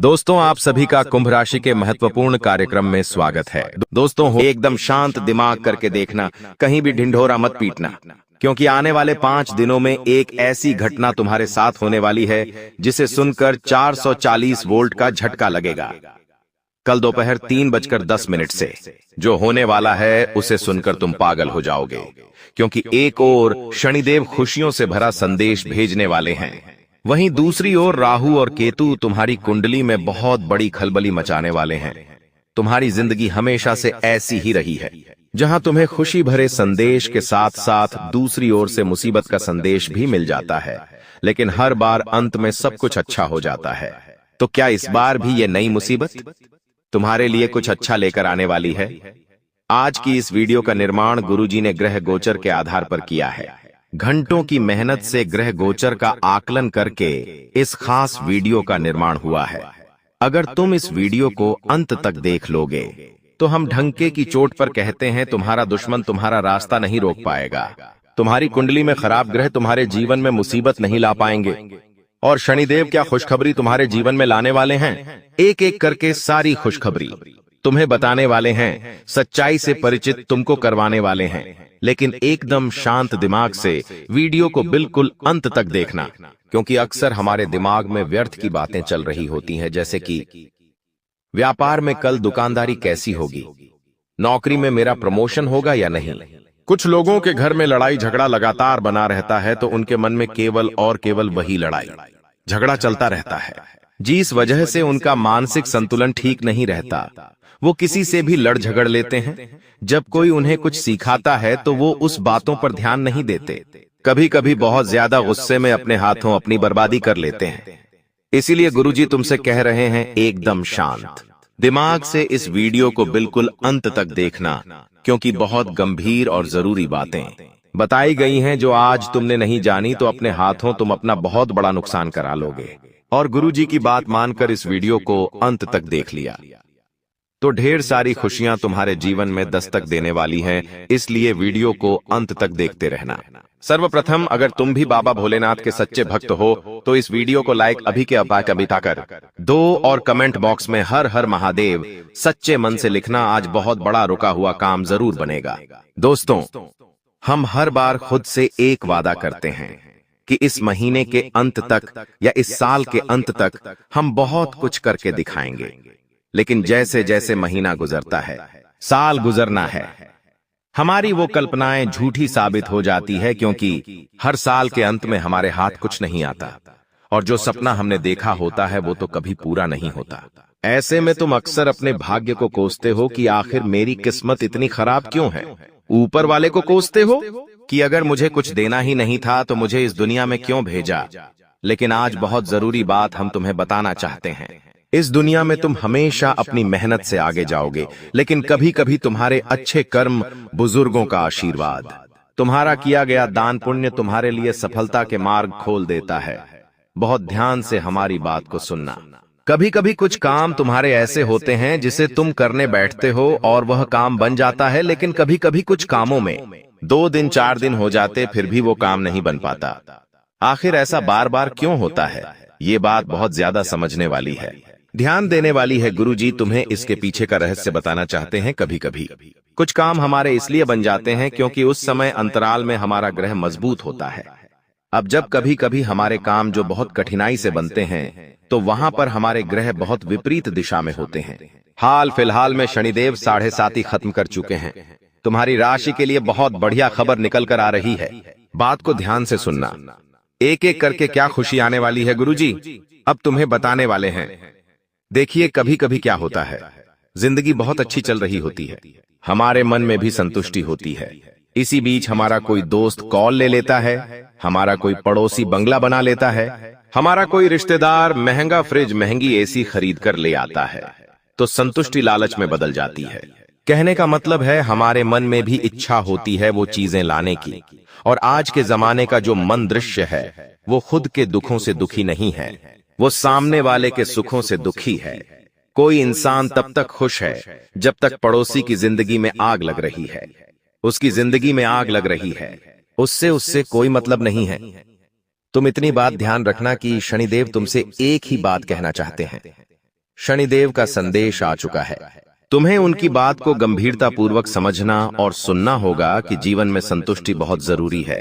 दोस्तों, आप सभी का कुंभ राशि के महत्वपूर्ण कार्यक्रम में स्वागत है। दोस्तों, एकदम शांत दिमाग करके देखना, कहीं भी ढिंढोरा मत पीटना, क्योंकि आने वाले 5 दिनों में एक ऐसी घटना तुम्हारे साथ होने वाली है जिसे सुनकर 440 वोल्ट का झटका लगेगा। कल दोपहर 3:10 से जो होने वाला है उसे सुनकर तुम पागल हो जाओगे, क्योंकि एक ओर शनिदेव खुशियों से भरा संदेश भेजने वाले हैं, वहीं दूसरी ओर राहु और केतु तुम्हारी कुंडली में बहुत बड़ी खलबली मचाने वाले हैं। तुम्हारी जिंदगी हमेशा से ऐसी ही रही है, जहां तुम्हें खुशी भरे संदेश के साथ साथ दूसरी ओर से मुसीबत का संदेश भी मिल जाता है, लेकिन हर बार अंत में सब कुछ अच्छा हो जाता है। तो क्या इस बार भी ये नई मुसीबत तुम्हारे लिए कुछ अच्छा लेकर आने वाली है? आज की इस वीडियो का निर्माण गुरुजी ने ग्रह गोचर के आधार पर किया है। घंटों की मेहनत से ग्रह गोचर का आकलन करके इस खास वीडियो का निर्माण हुआ है। अगर तुम इस वीडियो को अंत तक देख लोगे तो हम ढंके की चोट पर कहते हैं, तुम्हारा दुश्मन तुम्हारा रास्ता नहीं रोक पाएगा। तुम्हारी कुंडली में खराब ग्रह तुम्हारे जीवन में मुसीबत नहीं ला पाएंगे, और शनिदेव क्या खुशखबरी तुम्हारे जीवन में लाने वाले हैं। एक एक करके सारी खुशखबरी तुम्हें बताने वाले हैं, सच्चाई से परिचित तुमको करवाने वाले हैं। लेकिन एकदम शांत दिमाग से वीडियो को बिल्कुल अंत तक देखना, क्योंकि अक्सर हमारे दिमाग में व्यर्थ की बातें चल रही होती हैं, जैसे कि व्यापार में कल दुकानदारी कैसी होगी, नौकरी में मेरा प्रमोशन होगा या नहीं। कुछ लोगों के घर में लड़ाई झगड़ा लगातार बना रहता है, तो उनके मन में केवल और केवल वही लड़ाई झगड़ा चलता रहता है, जिस वजह से उनका मानसिक संतुलन ठीक नहीं रहता। वो किसी से भी लड़ झगड़ लेते हैं। जब कोई उन्हें कुछ सिखाता है तो वो उस बातों पर ध्यान नहीं देते। कभी कभी बहुत ज्यादा गुस्से में अपने हाथों अपनी बर्बादी कर लेते हैं। इसीलिए गुरुजी तुमसे कह रहे हैं, एकदम शांत दिमाग से इस वीडियो को बिल्कुल अंत तक देखना, क्योंकि बहुत गंभीर और जरूरी बातें बताई गई हैं जो आज तुमने नहीं जानी तो अपने हाथों तुम अपना बहुत बड़ा नुकसान करा लोगे। और गुरुजी की बात मानकर इस वीडियो को अंत तक देख लिया तो ढेर सारी खुशियां तुम्हारे जीवन में दस्तक देने वाली हैं, इसलिए वीडियो को अंत तक देखते रहना। सर्वप्रथम, अगर तुम भी बाबा भोलेनाथ के सच्चे भक्त हो तो इस वीडियो को लाइक अभी के अभी कर दो, और कमेंट बॉक्स में हर हर महादेव सच्चे मन से लिखना। आज बहुत बड़ा रुका हुआ काम जरूर बनेगा। दोस्तों, हम हर बार खुद से एक वादा करते हैं कि इस महीने के अंत तक या इस साल के अंत तक हम बहुत कुछ करके दिखाएंगे, लेकिन जैसे जैसे महीना गुजरता है, साल गुजरना है, हमारी वो कल्पनाएं झूठी साबित हो जाती है, क्योंकि हर साल के अंत में हमारे हाथ कुछ नहीं आता, और जो सपना हमने देखा होता है वो तो कभी पूरा नहीं होता। ऐसे में तुम अक्सर अपने भाग्य को कोसते हो कि आखिर मेरी किस्मत इतनी खराब क्यों है। ऊपर वाले को कोसते हो कि अगर मुझे कुछ देना ही नहीं था तो मुझे इस दुनिया में क्यों भेजा। लेकिन आज बहुत जरूरी बात हम तुम्हें बताना चाहते हैं। इस दुनिया में तुम हमेशा अपनी मेहनत से आगे जाओगे, लेकिन कभी कभी तुम्हारे अच्छे कर्म, बुजुर्गों का आशीर्वाद, तुम्हारा किया गया दान पुण्य तुम्हारे लिए सफलता के मार्ग खोल देता है। बहुत ध्यान से हमारी बात को सुनना। कभी कभी कुछ काम तुम्हारे ऐसे होते हैं जिसे तुम करने बैठते हो और वह काम बन जाता है, लेकिन कभी कभी कुछ कामों में 2 दिन 4 दिन हो जाते फिर भी वो काम नहीं बन पाता। आखिर ऐसा बार बार क्यों होता है? ये बात बहुत ज्यादा समझने वाली है, ध्यान देने वाली है। गुरुजी तुम्हें इसके पीछे का रहस्य बताना चाहते हैं। कभी कभी कुछ काम हमारे इसलिए बन जाते हैं क्योंकि उस समय अंतराल में हमारा ग्रह मजबूत होता है। अब जब कभी कभी हमारे काम जो बहुत कठिनाई से बनते हैं तो वहां पर हमारे ग्रह बहुत विपरीत दिशा में होते हैं। हाल फिलहाल में शनिदेव 7.5 खत्म कर चुके हैं। तुम्हारी राशि के लिए बहुत बढ़िया खबर निकल कर आ रही है। बात को ध्यान से सुनना। एक एक करके क्या खुशी आने वाली है गुरुजी अब तुम्हें बताने वाले हैं। देखिए, कभी कभी क्या होता है, जिंदगी बहुत अच्छी चल रही होती है, हमारे मन में भी संतुष्टि होती है। इसी बीच हमारा कोई दोस्त कॉल ले लेता है, हमारा कोई पड़ोसी बंगला बना लेता है, हमारा कोई रिश्तेदार महंगा फ्रिज, महंगी एसी खरीद कर ले आता है, तो संतुष्टि लालच में बदल जाती है। कहने का मतलब है, हमारे मन में भी इच्छा होती है वो चीजें लाने की। और आज के जमाने का जो मन दृश्य है वो खुद के दुखों से दुखी नहीं है, वो सामने वाले के सुखों से दुखी है। कोई इंसान तब तक खुश है जब तक पड़ोसी की जिंदगी में आग लग रही है, उसकी जिंदगी में आग लग रही है, उससे कोई मतलब नहीं है। तुम इतनी बात ध्यान रखना कि शनिदेव तुमसे एक ही बात कहना चाहते हैं। शनिदेव का संदेश आ चुका है। तुम्हें उनकी बात को गंभीरतापूर्वक समझना और सुनना होगा कि जीवन में संतुष्टि बहुत जरूरी है।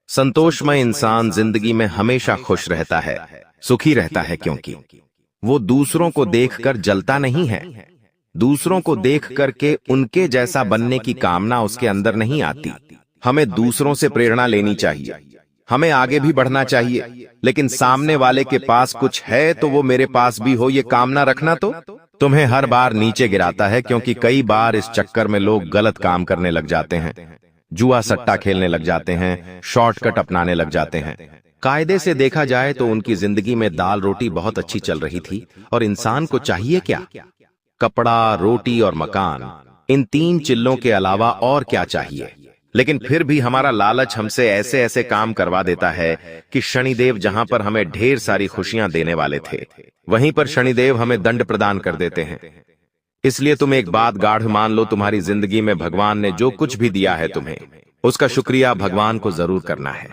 संतोषमय इंसान जिंदगी में हमेशा खुश रहता है, सुखी रहता है, क्योंकि वो दूसरों को देखकर जलता नहीं है। दूसरों को देख करके उनके जैसा बनने की कामना उसके अंदर नहीं आती। हमें दूसरों से प्रेरणा लेनी चाहिए, हमें आगे भी बढ़ना चाहिए, लेकिन सामने वाले के पास कुछ है तो वो मेरे पास भी हो, ये कामना रखना तो तुम्हें हर बार नीचे गिराता है। क्योंकि कई बार इस चक्कर में लोग गलत काम करने लग जाते हैं, जुआ सट्टा खेलने लग जाते हैं, शॉर्टकट अपनाने लग जाते हैं। कायदे से देखा जाए तो उनकी जिंदगी में दाल रोटी बहुत अच्छी चल रही थी, और इंसान को चाहिए क्या? कपड़ा, रोटी और मकान, इन 3 चिल्लों के अलावा और क्या चाहिए? लेकिन फिर भी हमारा लालच हमसे ऐसे ऐसे काम करवा देता है कि शनिदेव जहां पर हमें ढेर सारी खुशियां देने वाले थे, वहीं पर शनिदेव हमें दंड प्रदान कर देते हैं। इसलिए तुम एक बात गाढ़ मान लो, तुम्हारी जिंदगी में भगवान ने जो कुछ भी दिया है तुम्हें, उसका शुक्रिया भगवान को जरूर करना है।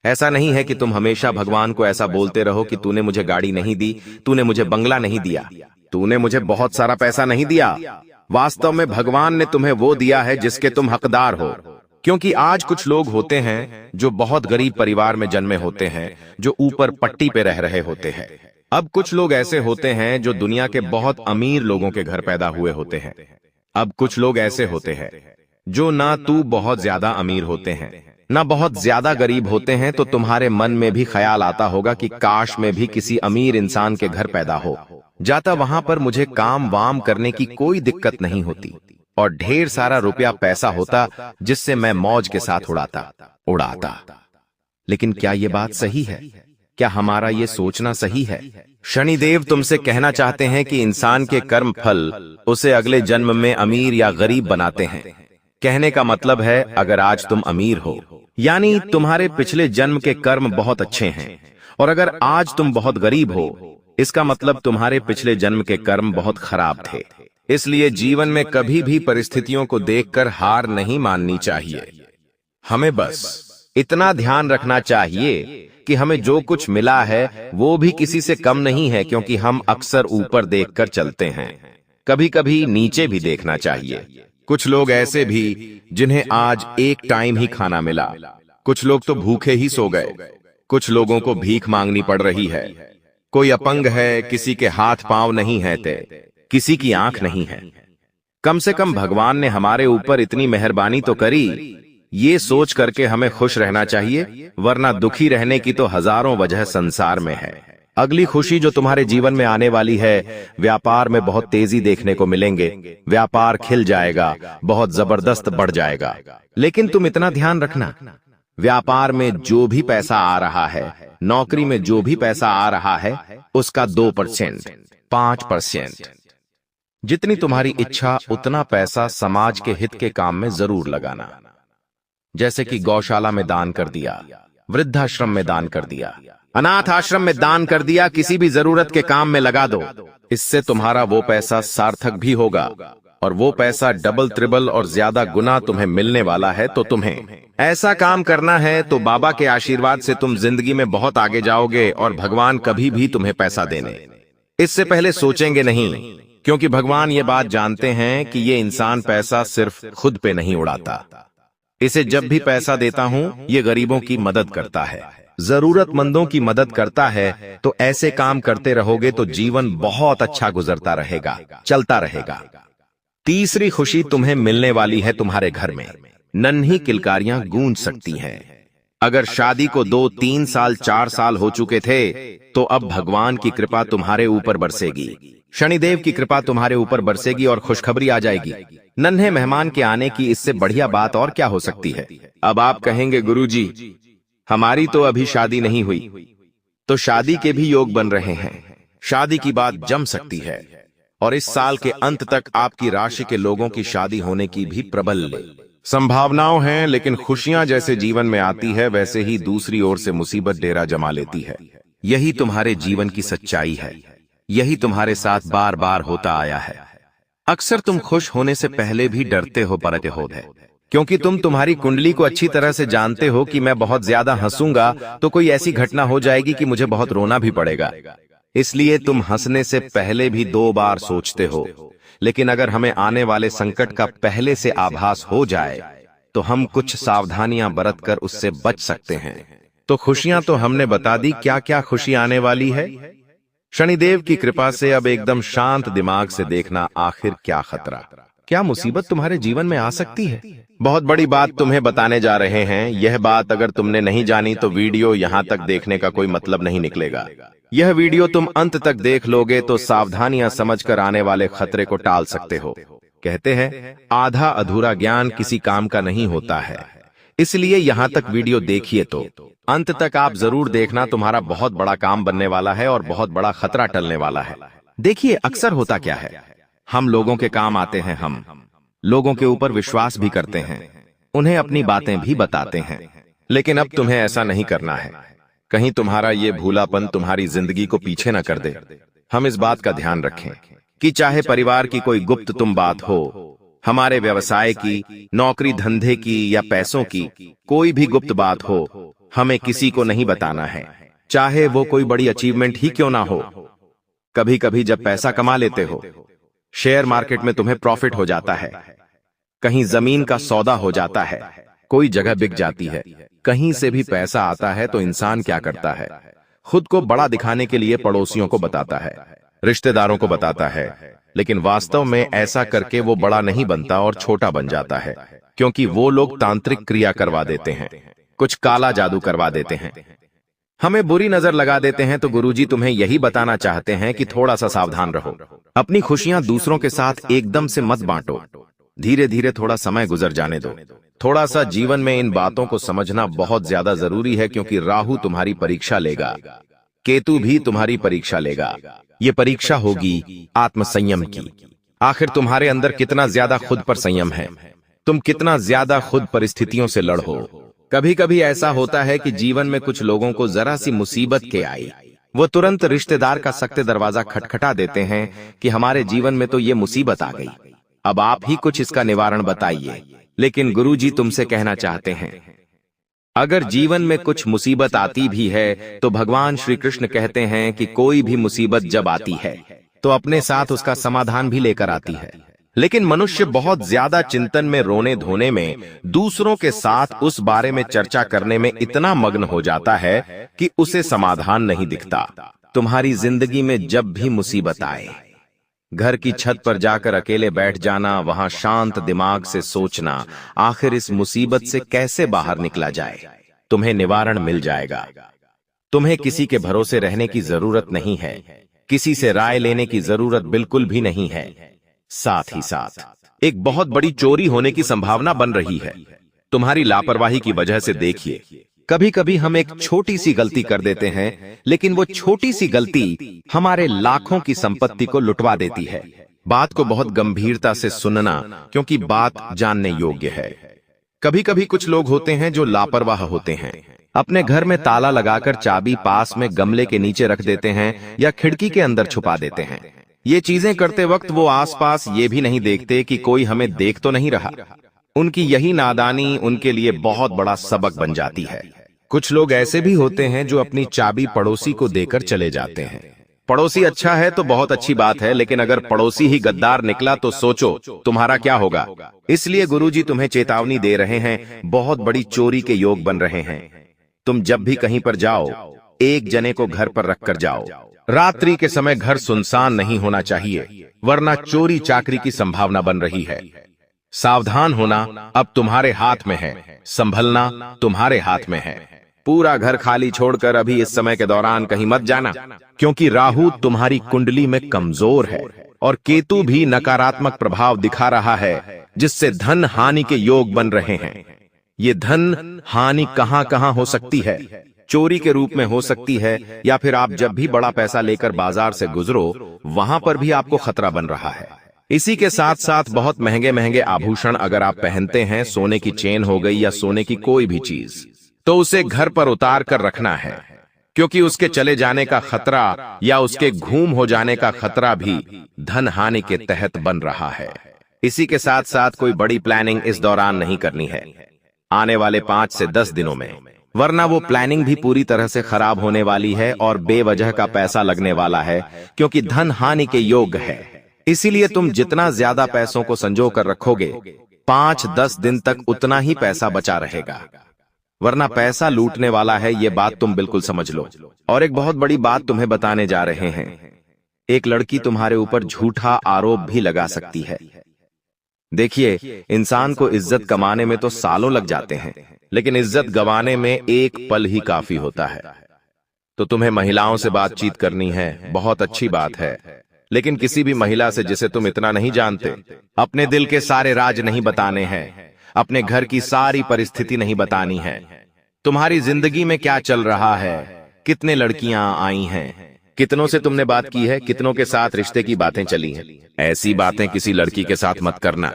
ऐसा नहीं है कि तुम हमेशा भगवान को ऐसा बोलते रहो कि तूने मुझे गाड़ी नहीं दी, तूने मुझे बंगला नहीं दिया, तूने मुझे बहुत सारा पैसा नहीं दिया। वास्तव में भगवान ने तुम्हें वो दिया है जिसके तुम हकदार हो। क्योंकि आज कुछ लोग होते हैं जो बहुत गरीब परिवार में जन्मे होते हैं, जो ऊपर पट्टी पे रह रहे होते हैं। अब कुछ लोग ऐसे होते हैं जो दुनिया के बहुत अमीर लोगों के घर पैदा हुए होते हैं। अब कुछ लोग ऐसे होते हैं जो ना तू बहुत ज्यादा अमीर होते हैं, ना बहुत ज्यादा गरीब होते हैं। तो तुम्हारे मन में भी ख्याल आता होगा कि काश में भी किसी अमीर इंसान के घर पैदा हो जाता, वहां पर मुझे काम वाम करने की कोई दिक्कत नहीं होती और ढेर सारा रुपया पैसा होता जिससे मैं मौज के साथ उड़ाता। लेकिन क्या ये बात सही है? क्या हमारा ये सोचना सही है? शनिदेव तुमसे कहना चाहते हैं कि इंसान के कर्म फल उसे अगले जन्म में अमीर या गरीब बनाते हैं। कहने का मतलब है, अगर आज तुम अमीर हो यानी तुम्हारे पिछले जन्म के कर्म बहुत अच्छे हैं, और अगर आज तुम बहुत गरीब हो, इसका मतलब तुम्हारे पिछले जन्म के कर्म बहुत खराब थे। इसलिए जीवन में कभी भी परिस्थितियों को देखकर हार नहीं माननी चाहिए। हमें बस इतना ध्यान रखना चाहिए कि हमें जो कुछ मिला है वो भी किसी से कम नहीं है, क्योंकि हम अक्सर ऊपर देखकर चलते हैं, कभी कभी नीचे भी देखना चाहिए। कुछ लोग ऐसे भी जिन्हें आज एक टाइम ही खाना मिला, कुछ लोग तो भूखे ही सो गए, कुछ लोगों को भीख मांगनी पड़ रही है, कोई अपंग है, किसी के हाथ पांव नहीं है, किसी की आंख नहीं है। कम से कम भगवान ने हमारे ऊपर इतनी मेहरबानी तो करी, ये सोच करके हमें खुश रहना चाहिए, वरना दुखी रहने की तो हजारों वजह संसार में है। अगली खुशी जो तुम्हारे जीवन में आने वाली है, व्यापार में बहुत तेजी देखने को मिलेंगे। व्यापार खिल जाएगा, बहुत जबरदस्त बढ़ जाएगा। लेकिन तुम इतना ध्यान रखना, व्यापार में जो भी पैसा आ रहा है, नौकरी में जो भी पैसा आ रहा है, उसका 2%, 5%, जितनी तुम्हारी इच्छा उतना पैसा समाज के हित के काम में जरूर लगाना। जैसे कि गौशाला में दान कर दिया, वृद्धाश्रम में दान कर दिया, अनाथ आश्रम में दान कर दिया, किसी भी जरूरत के काम में लगा दो। इससे तुम्हारा वो पैसा सार्थक भी होगा और वो पैसा डबल ट्रिबल और ज्यादा गुना तुम्हें मिलने वाला है। तो तुम्हें ऐसा काम करना है तो बाबा के आशीर्वाद से तुम जिंदगी में बहुत आगे जाओगे और भगवान कभी भी तुम्हें पैसा देने इससे पहले सोचेंगे नहीं, क्योंकि भगवान ये बात जानते हैं कि ये इंसान पैसा सिर्फ खुद पे नहीं उड़ाता। इसे जब भी पैसा देता हूं, ये गरीबों की मदद करता है, जरूरतमंदों की मदद करता है। तो ऐसे काम करते रहोगे तो जीवन बहुत अच्छा गुजरता रहेगा, चलता रहेगा। तीसरी खुशी तुम्हें मिलने वाली है तुम्हारे घर में। नन्ही किलकारियां गूंज सकती हैं। अगर शादी को 2, 3 साल, 4 साल हो चुके थे, तो अब भगवान की कृपा तुम्हारे ऊपर बरसेगी, शनिदेव की कृपा तुम्हारे ऊपर बरसेगी और खुशखबरी आ जाएगी। नन्हे मेहमान के आने की इससे बढ़िया बात और क्या हो सकती है। अब आप कहेंगे, गुरुजी हमारी तो अभी शादी नहीं हुई, तो शादी के भी योग बन रहे हैं। शादी की बात जम सकती है और इस साल के अंत तक आपकी राशि के लोगों की शादी होने की भी प्रबल संभावनाओं हैं। लेकिन खुशियां जैसे जीवन में आती है, वैसे ही दूसरी ओर से मुसीबत डेरा जमा लेती है। यही तुम्हारे जीवन की सच्चाई है, यही तुम्हारे साथ बार बार होता आया है। अक्सर तुम खुश होने से पहले भी डरते हो, परते हो, क्योंकि तुम तुम्हारी कुंडली को अच्छी तरह से जानते हो कि मैं बहुत ज्यादा हंसूंगा तो कोई ऐसी घटना हो जाएगी कि मुझे बहुत रोना भी पड़ेगा। इसलिए तुम हंसने से पहले भी 2 बार सोचते हो। लेकिन अगर हमें आने वाले संकट का पहले से आभास हो जाए तो हम कुछ सावधानियां बरतकर उससे बच सकते हैं। तो खुशियां तो हमने बता दी, क्या क्या खुशी आने वाली है। शनिदेव की कृपा से अब एकदम शांत दिमाग से देखना, आखिर क्या खतरा, क्या मुसीबत तुम्हारे जीवन में आ सकती है। बहुत बड़ी बात तुम्हें बताने जा रहे हैं। यह बात अगर तुमने नहीं जानी तो वीडियो यहां तक देखने का कोई मतलब नहीं निकलेगा। यह वीडियो तुम अंत तक देख लोगे तो सावधानियां समझकर आने वाले खतरे को टाल सकते हो। कहते हैं आधा अधूरा ज्ञान किसी काम का नहीं होता है, इसलिए यहां तक वीडियो देखिए तो अंत तक आप जरूर देखना, तुम्हारा बहुत बड़ा काम बनने वाला है और बहुत बड़ा खतरा टलने वाला है। देखिए अक्सर होता क्या है, हम लोगों के काम आते हैं, हम लोगों के ऊपर विश्वास भी करते हैं, उन्हें अपनी बातें भी बताते हैं। लेकिन अब तुम्हें ऐसा नहीं करना है। कहीं तुम्हारा ये भूलापन तुम्हारी जिंदगी को पीछे न कर दे। हम इस बात का ध्यान रखें कि चाहे परिवार की कोई गुप्त तुम बात हो, हमारे व्यवसाय की, नौकरी धंधे की या पैसों की कोई भी गुप्त बात हो, हमें किसी को नहीं बताना है, चाहे वो कोई बड़ी अचीवमेंट ही क्यों ना हो। कभी कभी जब पैसा कमा लेते हो, शेयर मार्केट में तुम्हें प्रॉफिट हो जाता है, कहीं जमीन का सौदा हो जाता है, कोई जगह बिक जाती है, कहीं से भी पैसा आता है, तो इंसान क्या करता है, खुद को बड़ा दिखाने के लिए पड़ोसियों को बताता है, रिश्तेदारों को बताता है। लेकिन वास्तव में ऐसा करके वो बड़ा नहीं बनता और छोटा बन जाता है, क्योंकि वो लोग तांत्रिक क्रिया करवा देते हैं, कुछ काला जादू करवा देते हैं, हमें बुरी नजर लगा देते हैं। तो गुरुजी तुम्हें यही बताना चाहते हैं कि थोड़ा सा सावधान रहो। अपनी खुशियां दूसरों के साथ एकदम से मत बांटो, धीरे धीरे थोड़ा समय गुजर जाने दो। थोड़ा सा जीवन में इन बातों को समझना बहुत ज्यादा जरूरी है, क्योंकि राहु तुम्हारी परीक्षा लेगा, केतु भी तुम्हारी परीक्षा लेगा। ये परीक्षा होगी आत्मसंयम की। आखिर तुम्हारे अंदर कितना ज्यादा खुद पर संयम है, तुम कितना ज्यादा खुद परिस्थितियों से लड़ो। कभी कभी ऐसा होता है कि जीवन में कुछ लोगों को जरा सी मुसीबत के आई, वो तुरंत रिश्तेदार का सख्त दरवाजा खटखटा देते हैं कि हमारे जीवन में तो ये मुसीबत आ गई, अब आप ही कुछ इसका निवारण बताइए। लेकिन गुरुजी तुमसे कहना चाहते हैं, अगर जीवन में कुछ मुसीबत आती भी है तो भगवान श्री कृष्ण कहते हैं कि कोई भी मुसीबत जब आती है तो अपने साथ उसका समाधान भी लेकर आती है। लेकिन मनुष्य बहुत ज्यादा चिंतन में, रोने धोने में, दूसरों के साथ उस बारे में चर्चा करने में इतना मग्न हो जाता है कि उसे समाधान नहीं दिखता। तुम्हारी जिंदगी में जब भी मुसीबत आए, घर की छत पर जाकर अकेले बैठ जाना, वहां शांत दिमाग से सोचना आखिर इस मुसीबत से कैसे बाहर निकला जाए, तुम्हें निवारण मिल जाएगा। तुम्हें किसी के भरोसे रहने की जरूरत नहीं है, किसी से राय लेने की जरूरत बिल्कुल भी नहीं है। साथ ही साथ एक बहुत बड़ी चोरी होने की संभावना बन रही है, तुम्हारी लापरवाही की वजह से। देखिए कभी कभी हम एक छोटी सी गलती कर देते हैं, लेकिन वो छोटी सी गलती हमारे लाखों की संपत्ति को लुटवा देती है। बात को बहुत गंभीरता से सुनना, क्योंकि बात जानने योग्य है। कभी कभी कुछ लोग होते हैं जो लापरवाह होते हैं, अपने घर में ताला लगाकर चाबी पास में गमले के नीचे रख देते हैं या खिड़की के अंदर छुपा देते हैं। ये चीजें करते वक्त वो आसपास ये भी नहीं देखते कि कोई हमें देख तो नहीं रहा। उनकी यही नादानी उनके लिए बहुत बड़ा सबक बन जाती है। कुछ लोग ऐसे भी होते हैं जो अपनी चाबी पड़ोसी को देकर चले जाते हैं। पड़ोसी अच्छा है तो बहुत अच्छी बात है, लेकिन अगर पड़ोसी ही गद्दार निकला तो सोचो तुम्हारा क्या होगा। इसलिए गुरुजी तुम्हें चेतावनी दे रहे हैं, बहुत बड़ी चोरी के योग बन रहे हैं। तुम जब भी कहीं पर जाओ, एक जने को घर पर रखकर जाओ। रात्रि के समय घर सुनसान नहीं होना चाहिए, वरना चोरी चाकरी की संभावना बन रही है। सावधान होना अब तुम्हारे हाथ में है, संभलना तुम्हारे हाथ में है। पूरा घर खाली छोड़कर अभी इस समय के दौरान कहीं मत जाना, क्योंकि राहु तुम्हारी कुंडली में कमजोर है और केतु भी नकारात्मक प्रभाव दिखा रहा है, जिससे धन हानि के योग बन रहे हैं। ये धन हानि कहां कहां हो सकती है, चोरी के रूप में हो सकती है, या फिर आप जब भी बड़ा पैसा लेकर बाजार से गुजरो वहां पर भी आपको खतरा बन रहा है। इसी के साथ साथ बहुत महंगे महंगे आभूषण अगर आप पहनते हैं, सोने की चेन हो गई या सोने की कोई भी चीज, तो उसे घर पर उतार कर रखना है, क्योंकि उसके चले जाने का खतरा या उसके घूम हो जाने का खतरा भी धन हानि के तहत बन रहा है। इसी के साथ साथ कोई बड़ी प्लानिंग इस दौरान नहीं करनी है। आने वाले 5 से 10 दिनों में वरना वो प्लानिंग भी पूरी तरह से खराब होने वाली है और बेवजह का पैसा लगने वाला है, क्योंकि धन हानि के योग्य है। इसीलिए तुम जितना ज्यादा पैसों को संजो कर रखोगे, 5-10 दिन तक उतना ही पैसा बचा रहेगा, वरना पैसा लूटने वाला है, ये बात तुम बिल्कुल समझ लो। और एक बहुत बड़ी बात तुम्हें बताने जा रहे हैं। एक लड़की तुम्हारे ऊपर झूठा आरोप भी लगा सकती है। देखिए, इंसान को इज्जत कमाने में तो सालों लग जाते हैं, लेकिन इज्जत गंवाने में एक पल ही काफी होता है। तो तुम्हें महिलाओं से बातचीत करनी है, बहुत अच्छी बात है, लेकिन किसी भी महिला से जिसे तुम इतना नहीं जानते, अपने दिल के सारे राज नहीं बताने हैं, अपने घर की सारी परिस्थिति नहीं बतानी है। तुम्हारी जिंदगी में क्या चल रहा है, कितने लड़कियां आई हैं, कितनों से तुमने बात की है, कितनों के साथ रिश्ते की बातें चली हैं। ऐसी बातें किसी लड़की के साथ मत करना,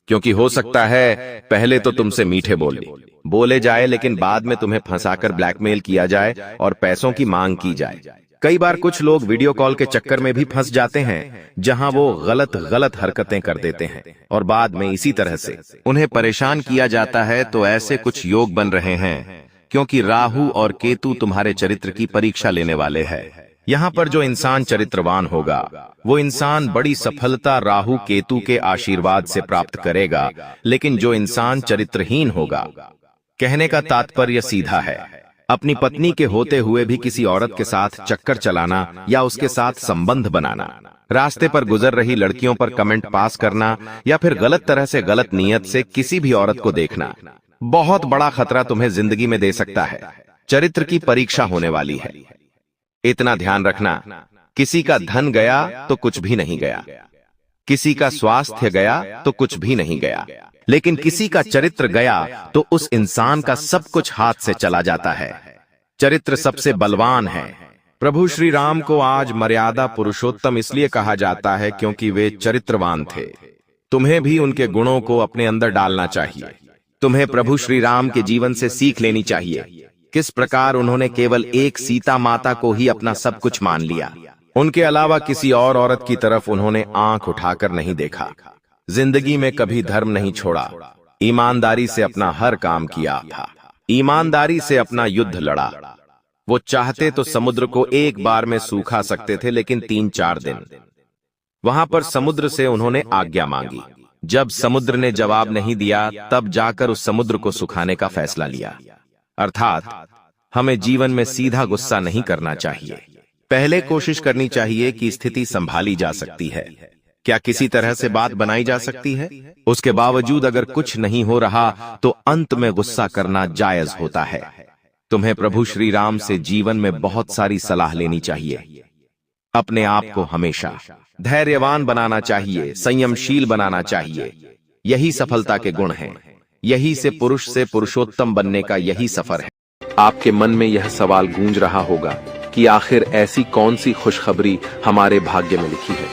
क्योंकि हो सकता है पहले तो तुमसे मीठे बोले जाए, लेकिन बाद में तुम्हें फंसाकर ब्लैकमेल किया जाए और पैसों की मांग की जाए। कई बार कुछ लोग वीडियो कॉल के चक्कर में भी फंस जाते हैं, जहां वो गलत हरकतें कर देते हैं और बाद में इसी तरह से उन्हें परेशान किया जाता है। तो ऐसे कुछ योग बन रहे हैं, क्योंकि राहु और केतु तुम्हारे चरित्र की परीक्षा लेने वाले हैं। यहाँ पर जो इंसान चरित्रवान होगा, वो इंसान बड़ी सफलता राहु केतु के आशीर्वाद से प्राप्त करेगा, लेकिन जो इंसान चरित्रहीन होगा, कहने का तात्पर्य सीधा है, अपनी पत्नी के होते हुए भी किसी औरत के साथ चक्कर चलाना या उसके साथ संबंध बनाना, रास्ते पर गुजर रही लड़कियों पर कमेंट पास करना या फिर गलत तरह से गलत नीयत से किसी भी औरत को देखना, बहुत बड़ा खतरा तुम्हें जिंदगी में दे सकता है। चरित्र की परीक्षा होने वाली है, इतना ध्यान रखना। किसी का धन गया तो कुछ भी नहीं गया, किसी का स्वास्थ्य गया तो कुछ भी नहीं गया, लेकिन किसी का चरित्र गया तो उस इंसान का सब कुछ हाथ से चला जाता है। चरित्र सबसे बलवान है। प्रभु श्री राम को आज मर्यादा पुरुषोत्तम इसलिए कहा जाता है क्योंकि वे चरित्रवान थे। तुम्हें भी उनके गुणों को अपने अंदर डालना चाहिए। तुम्हें प्रभु श्री राम के जीवन से सीख लेनी चाहिए, किस प्रकार उन्होंने केवल एक सीता माता को ही अपना सब कुछ मान लिया। उनके अलावा किसी और औरत की तरफ उन्होंने आंख उठाकर नहीं देखा। जिंदगी में कभी धर्म नहीं छोड़ा, ईमानदारी से अपना हर काम किया था, ईमानदारी से अपना युद्ध लड़ा। वो चाहते तो समुद्र को एक बार में सूखा सकते थे, लेकिन 3-4 दिन वहां पर समुद्र से उन्होंने आज्ञा मांगी। जब समुद्र ने जवाब नहीं दिया, तब जाकर उस समुद्र को सुखाने का फैसला लिया। अर्थात हमें जीवन में सीधा गुस्सा नहीं करना चाहिए। पहले कोशिश करनी चाहिए कि स्थिति संभाली जा सकती है, क्या किसी तरह से बात बनाई जा सकती है। उसके बावजूद अगर कुछ नहीं हो रहा तो अंत में गुस्सा करना जायज होता है। तुम्हें प्रभु श्री राम से जीवन में बहुत सारी सलाह लेनी चाहिए। अपने आप को हमेशा धैर्यवान बनाना चाहिए, संयमशील बनाना चाहिए। यही सफलता के गुण हैं। यही से पुरुष से पुरुषोत्तम बनने का यही सफर है। आपके मन में यह सवाल गूंज रहा होगा कि आखिर ऐसी कौन सी खुशखबरी हमारे भाग्य में लिखी है,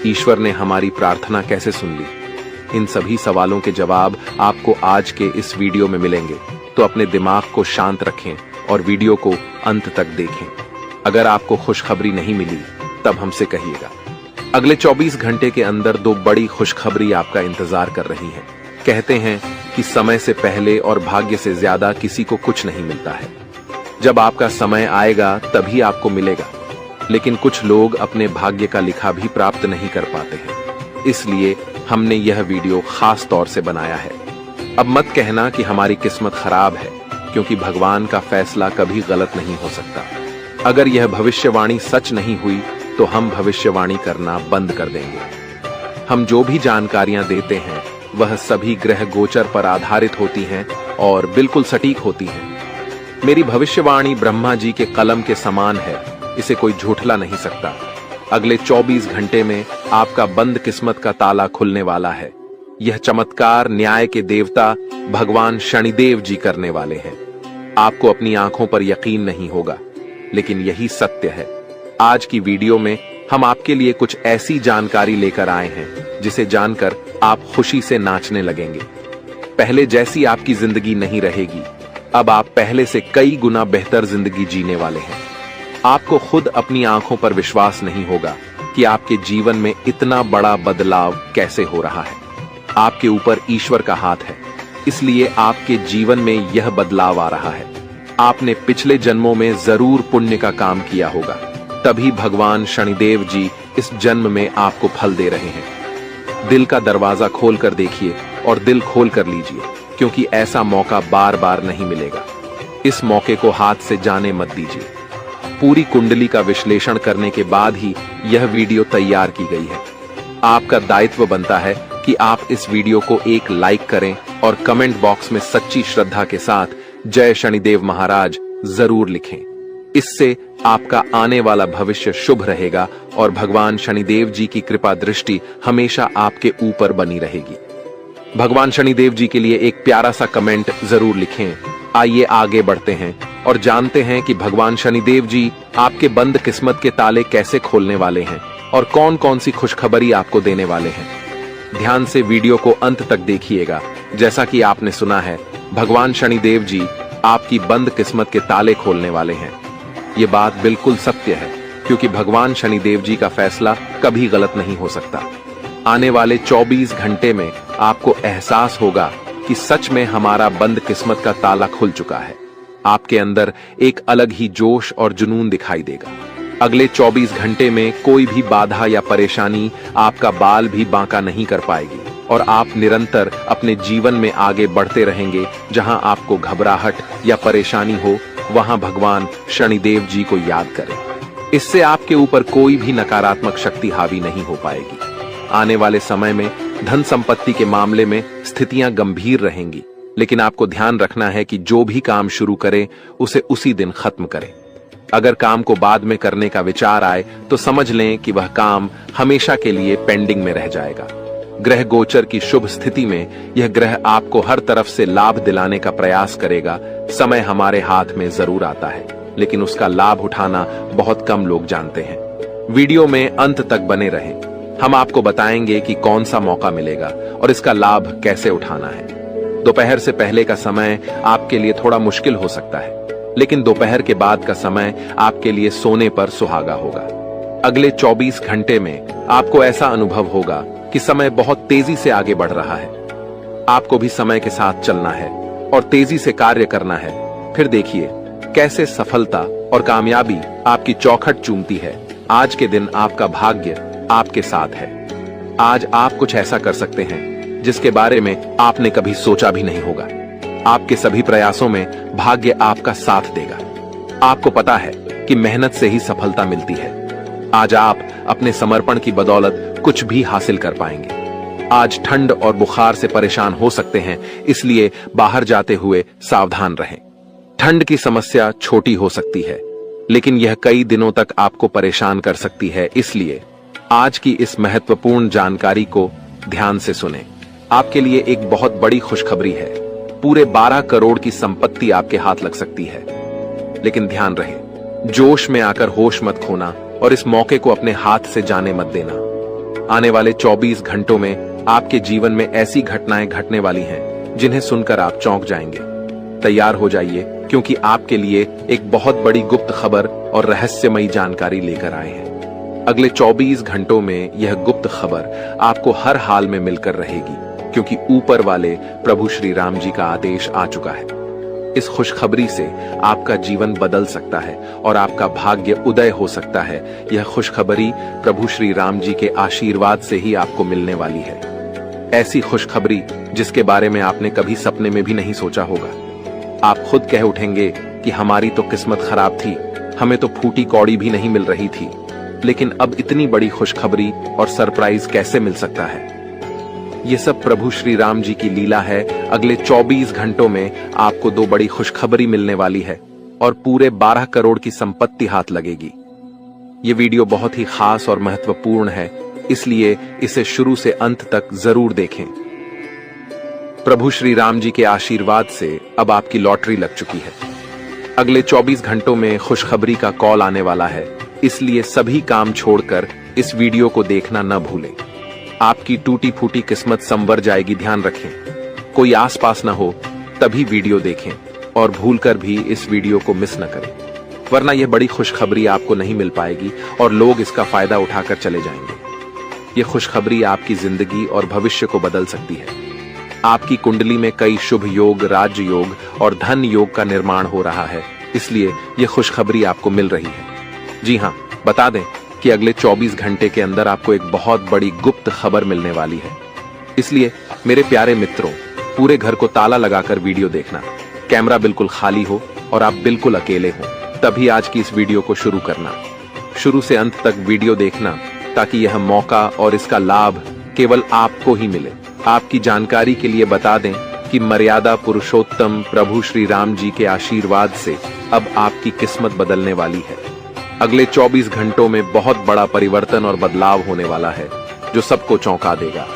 ईश्वर ने हमारी प्रार्थना कैसे सुन ली। इन सभी सवालों के जवाब आपको आज के इस वीडियो में मिलेंगे, तो अपने दिमाग को शांत रखें और वीडियो को अंत तक देखें। अगर आपको खुशखबरी नहीं मिली तब हमसे कहिएगा। अगले 24 घंटे के अंदर 2 बड़ी खुशखबरी आपका इंतजार कर रही हैं। कहते हैं कि समय से पहले और भाग्य से ज्यादा किसी को कुछ नहीं मिलता है। जब आपका समय आएगा तभी आपको मिलेगा, लेकिन कुछ लोग अपने भाग्य का लिखा भी प्राप्त नहीं कर पाते हैं। इसलिए हमने यह वीडियो खास तौर से बनाया है। अब मत कहना कि हमारी किस्मत खराब है, क्योंकि भगवान का फैसला कभी गलत नहीं हो सकता। अगर यह भविष्यवाणी सच नहीं हुई तो हम भविष्यवाणी करना बंद कर देंगे। हम जो भी जानकारियां देते हैं वह सभी ग्रह गोचर पर आधारित होती हैं और बिल्कुल सटीक होती हैं। मेरी भविष्यवाणी ब्रह्मा जी के कलम के समान है, इसे कोई झूठला नहीं सकता। अगले 24 घंटे में आपका बंद किस्मत का ताला खुलने वाला है। यह चमत्कार न्याय के देवता भगवान शनिदेव जी करने वाले हैं। आपको अपनी आंखों पर यकीन नहीं होगा, लेकिन यही सत्य है। आज की वीडियो में हम आपके लिए कुछ ऐसी जानकारी लेकर आए हैं जिसे जानकर आप खुशी से नाचने लगेंगे। पहले जैसी आपकी जिंदगी नहीं रहेगी, अब आप पहले से कई गुना बेहतर जिंदगी जीने वाले हैं। आपको खुद अपनी आंखों पर विश्वास नहीं होगा कि आपके जीवन में इतना बड़ा बदलाव कैसे हो रहा है। आपके ऊपर ईश्वर का हाथ है, इसलिए आपके जीवन में यह बदलाव आ रहा है। आपने पिछले जन्मों में जरूर पुण्य का काम किया होगा, तभी भगवान शनिदेव जी इस जन्म में आपको फल दे रहे हैं। दिल का दरवाजा खोल कर देखिए और दिल खोल कर लीजिए, क्योंकि ऐसा मौका बार बार नहीं मिलेगा। इस मौके को हाथ से जाने मत दीजिए। पूरी कुंडली का विश्लेषण करने के बाद ही यह वीडियो तैयार की गई है। आपका दायित्व बनता है कि आप इस वीडियो को एक लाइक करें और कमेंट बॉक्स में सच्ची श्रद्धा के साथ जय शनिदेव महाराज जरूर लिखें। इससे आपका आने वाला भविष्य शुभ रहेगा और भगवान शनिदेव जी की कृपा दृष्टि हमेशा आपके ऊपर बनी रहेगी। भगवान शनिदेव जी के लिए एक प्यारा सा कमेंट जरूर लिखें। आइए आगे बढ़ते हैं और जानते हैं कि भगवान शनिदेव जी आपके बंद किस्मत के ताले कैसे खोलने वाले हैं और कौन कौन सी खुशखबरी आपको देने वाले हैं। ध्यान से वीडियो को अंत तक देखिएगा। जैसा कि आपने सुना है, भगवान शनिदेव जी आपकी बंद किस्मत के ताले खोलने वाले हैं। ये बात बिल्कुल सत्य है, क्योंकि भगवान शनिदेव जी का फैसला कभी गलत नहीं हो सकता। आने वाले 24 घंटे में आपको एहसास होगा कि सच में हमारा बंद किस्मत का ताला खुल चुका है। आपके अंदर एक अलग ही जोश और जुनून दिखाई देगा। अगले 24 घंटे में कोई भी बाधा या परेशानी आपका बाल भी बांका नहीं कर पाएगी और आप निरंतर अपने जीवन में आगे बढ़ते रहेंगे। जहां आपको घबराहट या परेशानी हो, वहां भगवान शनिदेव जी को याद करें। इससे आपके ऊपर कोई भी नकारात्मक शक्ति हावी नहीं हो पाएगी। आने वाले समय में धन संपत्ति के मामले में स्थितियां गंभीर रहेंगी, लेकिन आपको ध्यान रखना है कि जो भी काम शुरू करें उसे उसी दिन खत्म करें। अगर काम को बाद में करने का विचार आए तो समझ लें कि वह काम हमेशा के लिए पेंडिंग में रह जाएगा। ग्रह गोचर की शुभ स्थिति में यह ग्रह आपको हर तरफ से लाभ दिलाने का प्रयास करेगा। समय हमारे हाथ में जरूर आता है, लेकिन उसका लाभ उठाना बहुत कम लोग जानते हैं। वीडियो में अंत तक बने रहें। हम आपको बताएंगे कि कौन सा मौका मिलेगा और इसका लाभ कैसे उठाना है। दोपहर से पहले का समय आपके लिए थोड़ा मुश्किल हो सकता है, लेकिन दोपहर के बाद का समय आपके लिए सोने पर सुहागा होगा। अगले 24 घंटे में आपको ऐसा अनुभव होगा कि समय बहुत तेजी से आगे बढ़ रहा है। आपको भी समय के साथ चलना है और तेजी से कार्य करना है। फिर देखिए कैसे सफलता और कामयाबी आपकी चौखट चूमती है। आज के दिन आपका भाग्य आपके साथ है। आज आप कुछ ऐसा कर सकते हैं जिसके बारे में आपने कभी सोचा भी नहीं होगा। आपके सभी प्रयासों में भाग्य आपका साथ देगा। आपको पता है कि मेहनत से ही सफलता मिलती है। आज आप अपने समर्पण की बदौलत कुछ भी हासिल कर पाएंगे। आज ठंड और बुखार से परेशान हो सकते हैं, इसलिए बाहर जाते हुए सावधान रहें। ठंड की समस्या छोटी हो सकती है, लेकिन यह कई दिनों तक आपको परेशान कर सकती है। इसलिए आज की इस महत्वपूर्ण जानकारी को ध्यान से सुनें। आपके लिए एक बहुत बड़ी खुशखबरी है। पूरे 12 करोड़ की संपत्ति आपके हाथ लग सकती है, लेकिन ध्यान रहे, जोश में आकर होश मत खोना और इस मौके को अपने हाथ से जाने मत देना। आने वाले 24 घंटों में आपके जीवन में ऐसी घटनाएं घटने वाली हैं जिन्हें सुनकर आप चौंक जाएंगे। तैयार हो जाइए, क्योंकि आपके लिए एक बहुत बड़ी गुप्त खबर और रहस्यमयी जानकारी लेकर आए हैं। अगले 24 घंटों में यह गुप्त खबर आपको हर हाल में मिलकर रहेगी, क्योंकि ऊपर वाले प्रभु श्री राम जी का आदेश आ चुका है। इस खुशखबरी से आपका जीवन बदल सकता है और आपका भाग्य उदय हो सकता है। यह खुशखबरी प्रभु श्री राम जी के आशीर्वाद से ही आपको मिलने वाली है। ऐसी खुशखबरी जिसके बारे में आपने कभी सपने में भी नहीं सोचा होगा। आप खुद कह उठेंगे कि हमारी तो किस्मत खराब थी, हमें तो फूटी कौड़ी भी नहीं मिल रही थी, लेकिन अब इतनी बड़ी खुशखबरी और सरप्राइज कैसे मिल सकता है। ये सब प्रभु श्री राम जी की लीला है। अगले 24 घंटों में आपको 2 बड़ी खुशखबरी मिलने वाली है और पूरे 12 करोड़ की संपत्ति हाथ लगेगी। ये वीडियो बहुत ही खास और महत्वपूर्ण है, इसलिए इसे शुरू से अंत तक जरूर देखें। प्रभु श्री राम जी के आशीर्वाद से अब आपकी लॉटरी लग चुकी है। अगले 24 घंटों में खुशखबरी का कॉल आने वाला है, इसलिए सभी काम छोड़कर इस वीडियो को देखना न भूलें। आपकी टूटी फूटी किस्मत संवर जाएगी, ध्यान रखें। कोई आसपास न हो तभी वीडियो देखें और भूलकर भी इस वीडियो को मिस न करें, वरना यह बड़ी खुशखबरी आपको नहीं मिल पाएगी और लोग इसका फायदा उठाकर चले जाएंगे। ये खुशखबरी आपकी जिंदगी और भविष्य को बदल सकती है। आपकी कुंडली में कई शुभ योग, राज योग और धन योग का निर्माण हो रहा है, इसलिए यह खुशखबरी आपको मिल रही है। जी हाँ, बता दें कि अगले 24 घंटे के अंदर आपको एक बहुत बड़ी गुप्त खबर मिलने वाली है। इसलिए मेरे प्यारे मित्रों, पूरे घर को ताला लगाकर वीडियो देखना, कैमरा बिल्कुल खाली हो और आप बिल्कुल अकेले हो, तभी आज की इस वीडियो को शुरू करना। शुरू से अंत तक वीडियो देखना ताकि यह मौका और इसका लाभ केवल आपको ही मिले। आपकी जानकारी के लिए बता दें कि मर्यादा पुरुषोत्तम प्रभु श्री राम जी के आशीर्वाद से अब आपकी किस्मत बदलने वाली है। अगले 24 घंटों में बहुत बड़ा परिवर्तन और बदलाव होने वाला है जो सबको चौंका देगा।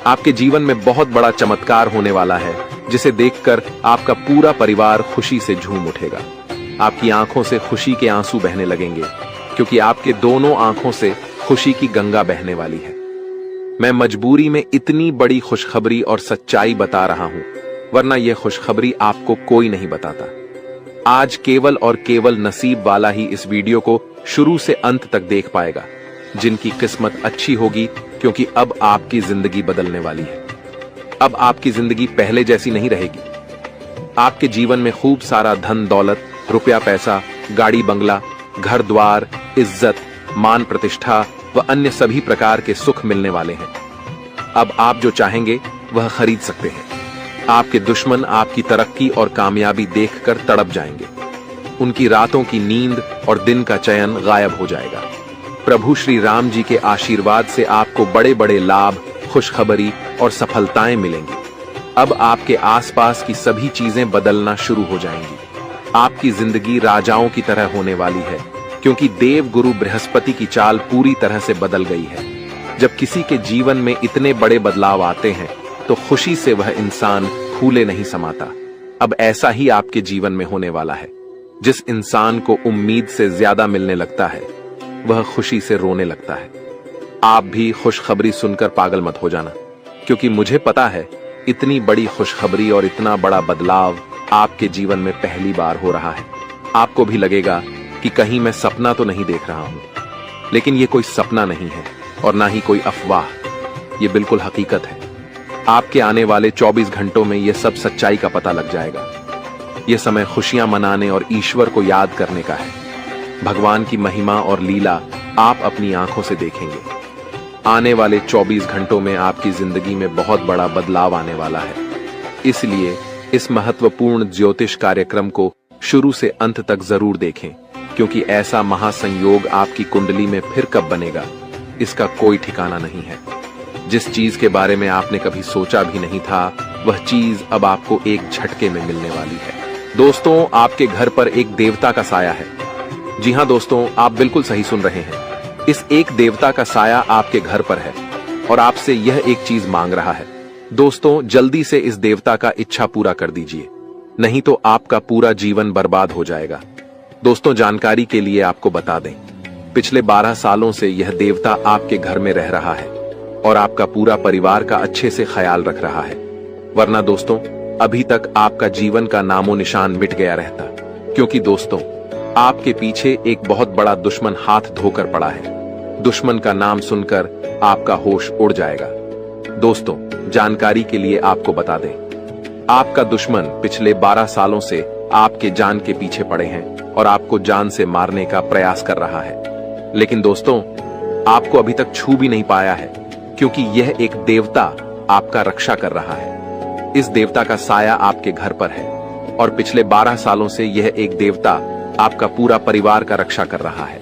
आपके जीवन में बहुत बड़ा चमत्कार होने वाला है जिसे देखकर आपका पूरा परिवार खुशी से झूम उठेगा। आपकी आंखों से खुशी के आंसू बहने लगेंगे क्योंकि आपके दोनों आंखों से खुशी की गंगा बहने वाली है। मैं मजबूरी में इतनी बड़ी खुशखबरी और सच्चाई बता रहा हूं, वरना यह खुशखबरी आपको कोई नहीं बताता। आज केवल और केवल नसीब वाला ही इस वीडियो को शुरू से अंत तक देख पाएगा, जिनकी किस्मत अच्छी होगी, क्योंकि अब आपकी जिंदगी बदलने वाली है। अब आपकी जिंदगी पहले जैसी नहीं रहेगी। आपके जीवन में खूब सारा धन दौलत, रुपया पैसा, गाड़ी बंगला, घर द्वार, इज्जत, मान प्रतिष्ठा व अन्य सभी प्रकार के सुख मिलने वाले हैं। अब आप जो चाहेंगे वह खरीद सकते हैं। आपके दुश्मन आपकी तरक्की और कामयाबी देखकर तड़प जाएंगे। उनकी रातों की नींद और दिन का चयन गायब हो जाएगा। प्रभु श्री राम जी के आशीर्वाद से आपको बड़े बड़े लाभ, खुशखबरी और सफलताएं मिलेंगी। अब आपके आसपास की सभी चीजें बदलना शुरू हो जाएंगी। आपकी जिंदगी राजाओं की तरह होने वाली है, क्योंकि देव गुरु बृहस्पति की चाल पूरी तरह से बदल गई है। जब किसी के जीवन में इतने बड़े बदलाव आते हैं तो खुशी से वह इंसान फूले नहीं समाता। अब ऐसा ही आपके जीवन में होने वाला है। जिस इंसान को उम्मीद से ज्यादा मिलने लगता है वह खुशी से रोने लगता है। आप भी खुशखबरी सुनकर पागल मत हो जाना, क्योंकि मुझे पता है इतनी बड़ी खुशखबरी और इतना बड़ा बदलाव आपके जीवन में पहली बार हो रहा है। आपको भी लगेगा कि कहीं मैं सपना तो नहीं देख रहा हूं, लेकिन ये कोई सपना नहीं है और ना ही कोई अफवाह, ये बिल्कुल हकीकत है। आपके आने वाले 24 घंटों में यह सब सच्चाई का पता लग जाएगा। यह समय खुशियां मनाने और ईश्वर को याद करने का है। भगवान की महिमा और लीला आप अपनी आंखों से देखेंगे। आने वाले 24 घंटों में आपकी जिंदगी में बहुत बड़ा बदलाव आने वाला है। इसलिए इस महत्वपूर्ण ज्योतिष कार्यक्रम को शुरू से अंत तक जरूर देखें, क्योंकि ऐसा महासंयोग आपकी कुंडली में फिर कब बनेगा इसका कोई ठिकाना नहीं है। जिस चीज के बारे में आपने कभी सोचा भी नहीं था, वह चीज अब आपको एक झटके में मिलने वाली है। दोस्तों, आपके घर पर एक देवता का साया है। जी हां दोस्तों, आप बिल्कुल सही सुन रहे हैं। इस एक देवता का साया आपके घर पर है और आपसे यह एक चीज मांग रहा है। दोस्तों, जल्दी से इस देवता का इच्छा पूरा कर दीजिए, नहीं तो आपका पूरा जीवन बर्बाद हो जाएगा। दोस्तों, जानकारी के लिए आपको बता दें, पिछले 12 सालों से यह देवता आपके घर में रह रहा है और आपका पूरा परिवार का अच्छे से ख्याल रख रहा है। वरना दोस्तों, अभी तक आपका जीवन का नामो निशान मिट गया रहता, क्योंकि दोस्तों, आपके पीछे एक बहुत बड़ा दुश्मन हाथ धोकर पड़ा है। दुश्मन का नाम सुनकर आपका होश उड़ जाएगा। दोस्तों, जानकारी के लिए आपको बता दें, आपका दुश्मन पिछले 12 सालों से आपके जान के पीछे पड़े हैं और आपको जान से मारने का प्रयास कर रहा है। लेकिन दोस्तों, आपको अभी तक छू भी नहीं पाया है, क्योंकि यह एक देवता आपका रक्षा कर रहा है। इस देवता का साया आपके घर पर है और पिछले 12 सालों से यह एक देवता आपका पूरा परिवार का रक्षा कर रहा है,